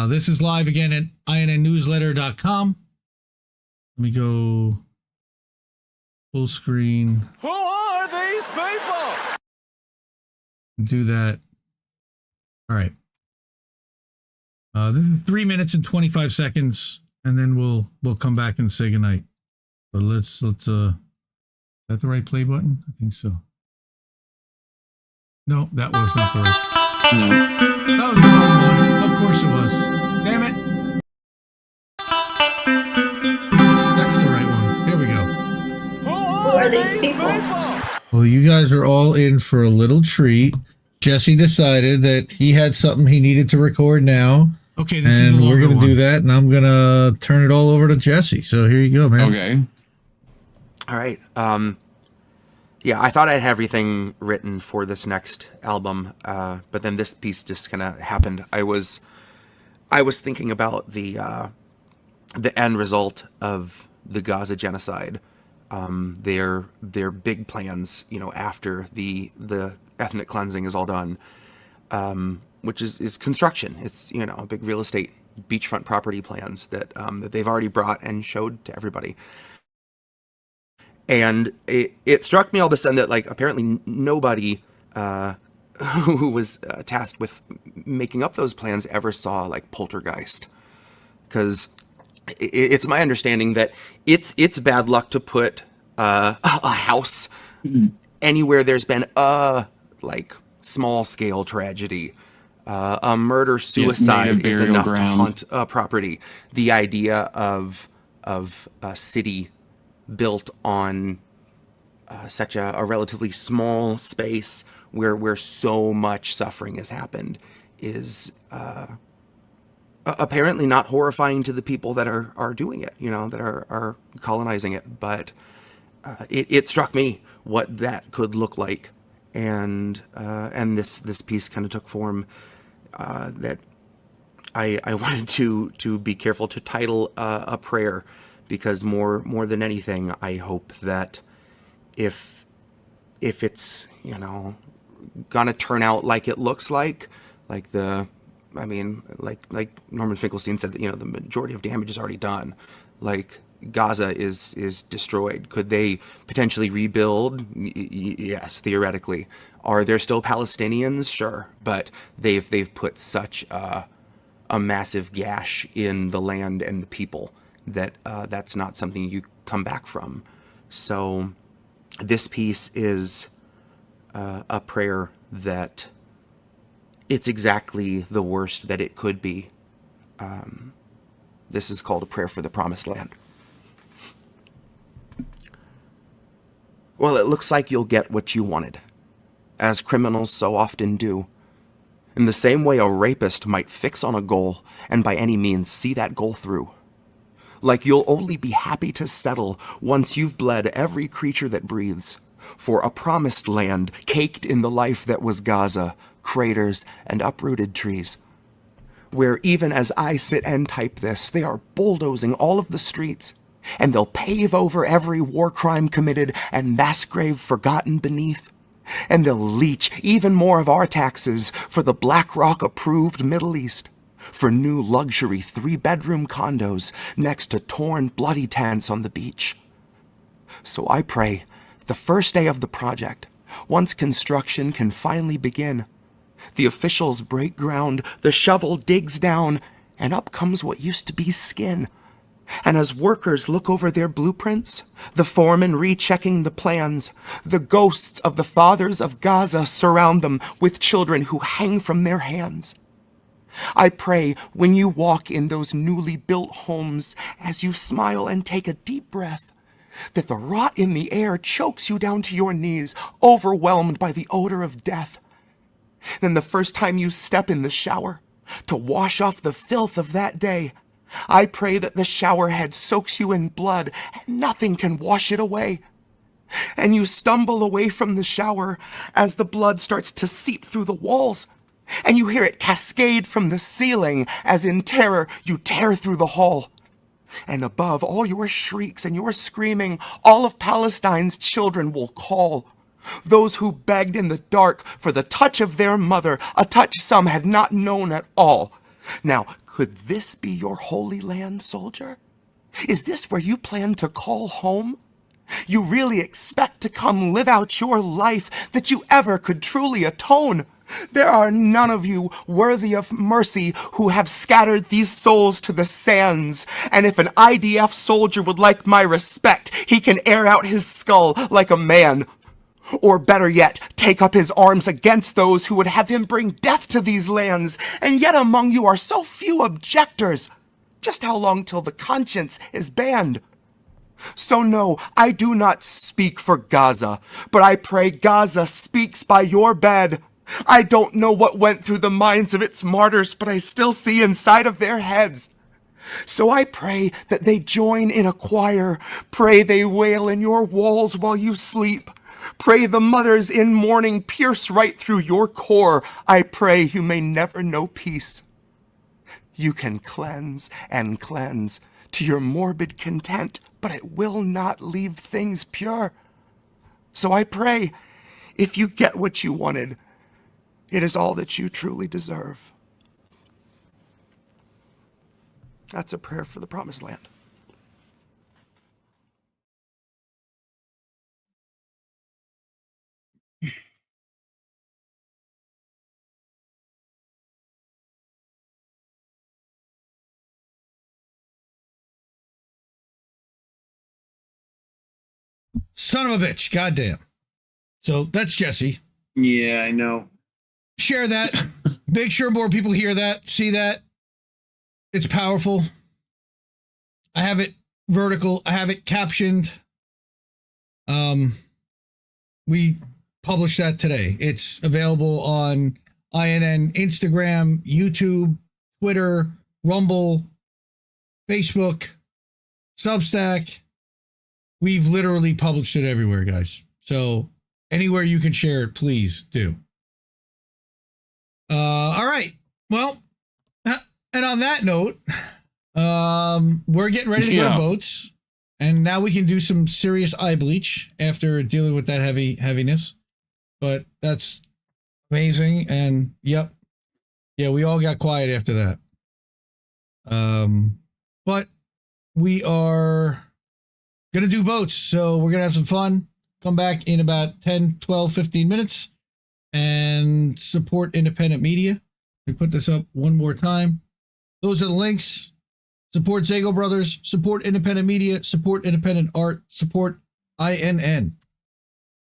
This is live again at INNnewsletter.com. Let me go full screen. Who are these people? Do that. All right. This is 3 minutes and 25 seconds, and then we'll come back and say goodnight. But let's is that the right play button? I think so. No, that was not the right. No. That was the wrong one. Of course it was. Damn it. That's the right one. Here we go. Who are these people? Well, you guys are all in for a little treat. Jesse decided that he had something he needed to record now. Okay, this and is the we're longer going to do one. that, and I'm going to turn it all over to Jesse. So here you go, man. Okay. All right. Yeah, I thought I'd have everything written for this next album, but then this piece just kind of happened. I was thinking about the end result of the Gaza genocide, their big plans, after the ethnic cleansing is all done, which is construction. It's a big real estate beachfront property plans that they've already brought and showed to everybody. And it struck me all of a sudden that, like, apparently nobody who was tasked with making up those plans ever saw, like, Poltergeist. Because it's my understanding that it's bad luck to put a house anywhere there's been a, like, small-scale tragedy. A murder-suicide is enough to haunt a property. The idea of a city built on such a relatively small space where so much suffering has happened is apparently not horrifying to the people that are doing it, that are colonizing it. But it struck me what that could look like, and this piece kind of took form. That I wanted to be careful to title a prayer. Because more than anything, I hope that if it's gonna turn out like it looks like Norman Finkelstein said that the majority of damage is already done. Like, Gaza is destroyed. Could they potentially rebuild? Yes, theoretically. Are there still Palestinians? Sure, but they've put such a massive gash in the land and the people that that's not something you come back from. So this piece is a prayer that it's exactly the worst that it could be. This is called A Prayer for the Promised Land. Well, it looks like you'll get what you wanted, as criminals so often do. In the same way a rapist might fix on a goal and by any means see that goal through. like you'll only be happy to settle once you've bled every creature that breathes, for a promised land caked in the life that was Gaza, craters and uprooted trees, where even as I sit and type this, they are bulldozing all of the streets, and they'll pave over every war crime committed and mass grave forgotten beneath, and they'll leech even more of our taxes for the BlackRock-approved Middle East, for new luxury 3-bedroom condos next to torn, bloody tents on the beach. So I pray the first day of the project, once construction can finally begin, the officials break ground, the shovel digs down, and up comes what used to be skin. And as workers look over their blueprints, the foreman rechecking the plans, the ghosts of the fathers of Gaza surround them with children who hang from their hands. I pray when you walk in those newly built homes, as you smile and take a deep breath, that the rot in the air chokes you down to your knees, overwhelmed by the odor of death. Then the first time you step in the shower, to wash off the filth of that day, I pray that the shower head soaks you in blood and nothing can wash it away. And you stumble away from the shower as the blood starts to seep through the walls, and you hear it cascade from the ceiling as in terror you tear through the hall. And above all your shrieks and your screaming, all of Palestine's children will call. Those who begged in the dark for the touch of their mother, a touch some had not known at all. Now, could this be your holy land, soldier? Is this where you plan to call home? You really expect to come live out your life that you ever could truly atone? There are none of you worthy of mercy who have scattered these souls to the sands. And if an IDF soldier would like my respect, he can air out his skull like a man. Or better yet, take up his arms against those who would have him bring death to these lands. And yet among you are so few objectors. Just how long till the conscience is banned? So no, I do not speak for Gaza, but I pray Gaza speaks by your bed. I don't know what went through the minds of its martyrs, but I still see inside of their heads. So I pray that they join in a choir. Pray they wail in your walls while you sleep. Pray the mothers in mourning pierce right through your core. I pray you may never know peace. You can cleanse and cleanse to your morbid content, but it will not leave things pure. So I pray, if you get what you wanted, it is all that you truly deserve. That's a prayer for the promised land. Son of a bitch. Goddamn. So that's Jesse. Yeah, I know. Share that. Make sure more people hear that, see that. It's powerful. I have it vertical. I have it captioned. We published that today. It's available on INN, Instagram, YouTube, Twitter, Rumble, Facebook, Substack. We've literally published it everywhere, guys. So anywhere you can share it, please do. All right. Well, and on that note, we're getting ready to go to boats, and now we can do some serious eye bleach after dealing with that heaviness. But that's amazing, and yep, yeah, we all got quiet after that. But we are gonna do boats, so we're gonna have some fun. Come back in about 10, 12, 15 minutes and support independent media. We put this up one more time. Those are the links. Support Zago Brothers, support independent media, support independent art, support INN.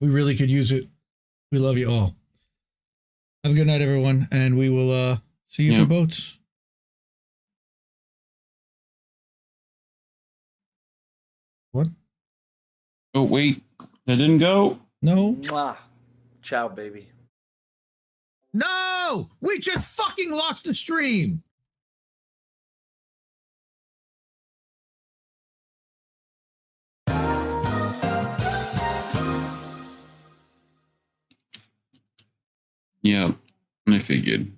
We really could use it. We love you all. Have a good night, everyone, and we will see you for boats. What? Oh, wait. That didn't go? No. Mwah. Ciao, baby. No! We just fucking lost the stream! Yeah, I figured.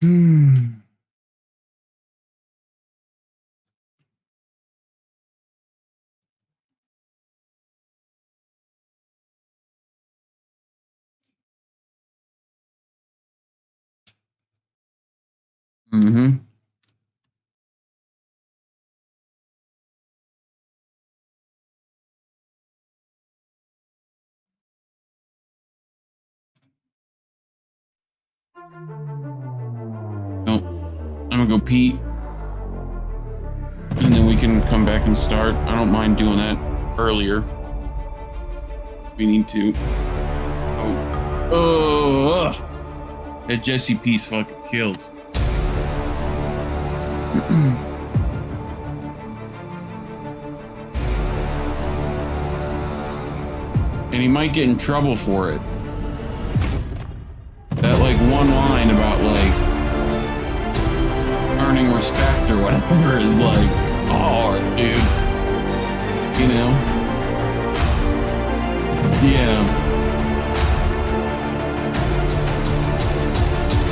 Mm-hmm. Nope. I'm gonna go pee. And then we can come back and start. I don't mind doing that earlier. We need to. Oh. That Jesse piece fucking kills. And he might get in trouble for it. That like one line about like earning respect or whatever is like, oh dude. You know? Yeah.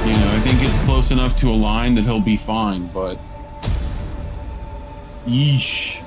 You know, I think it's close enough to a line that he'll be fine, but yeesh.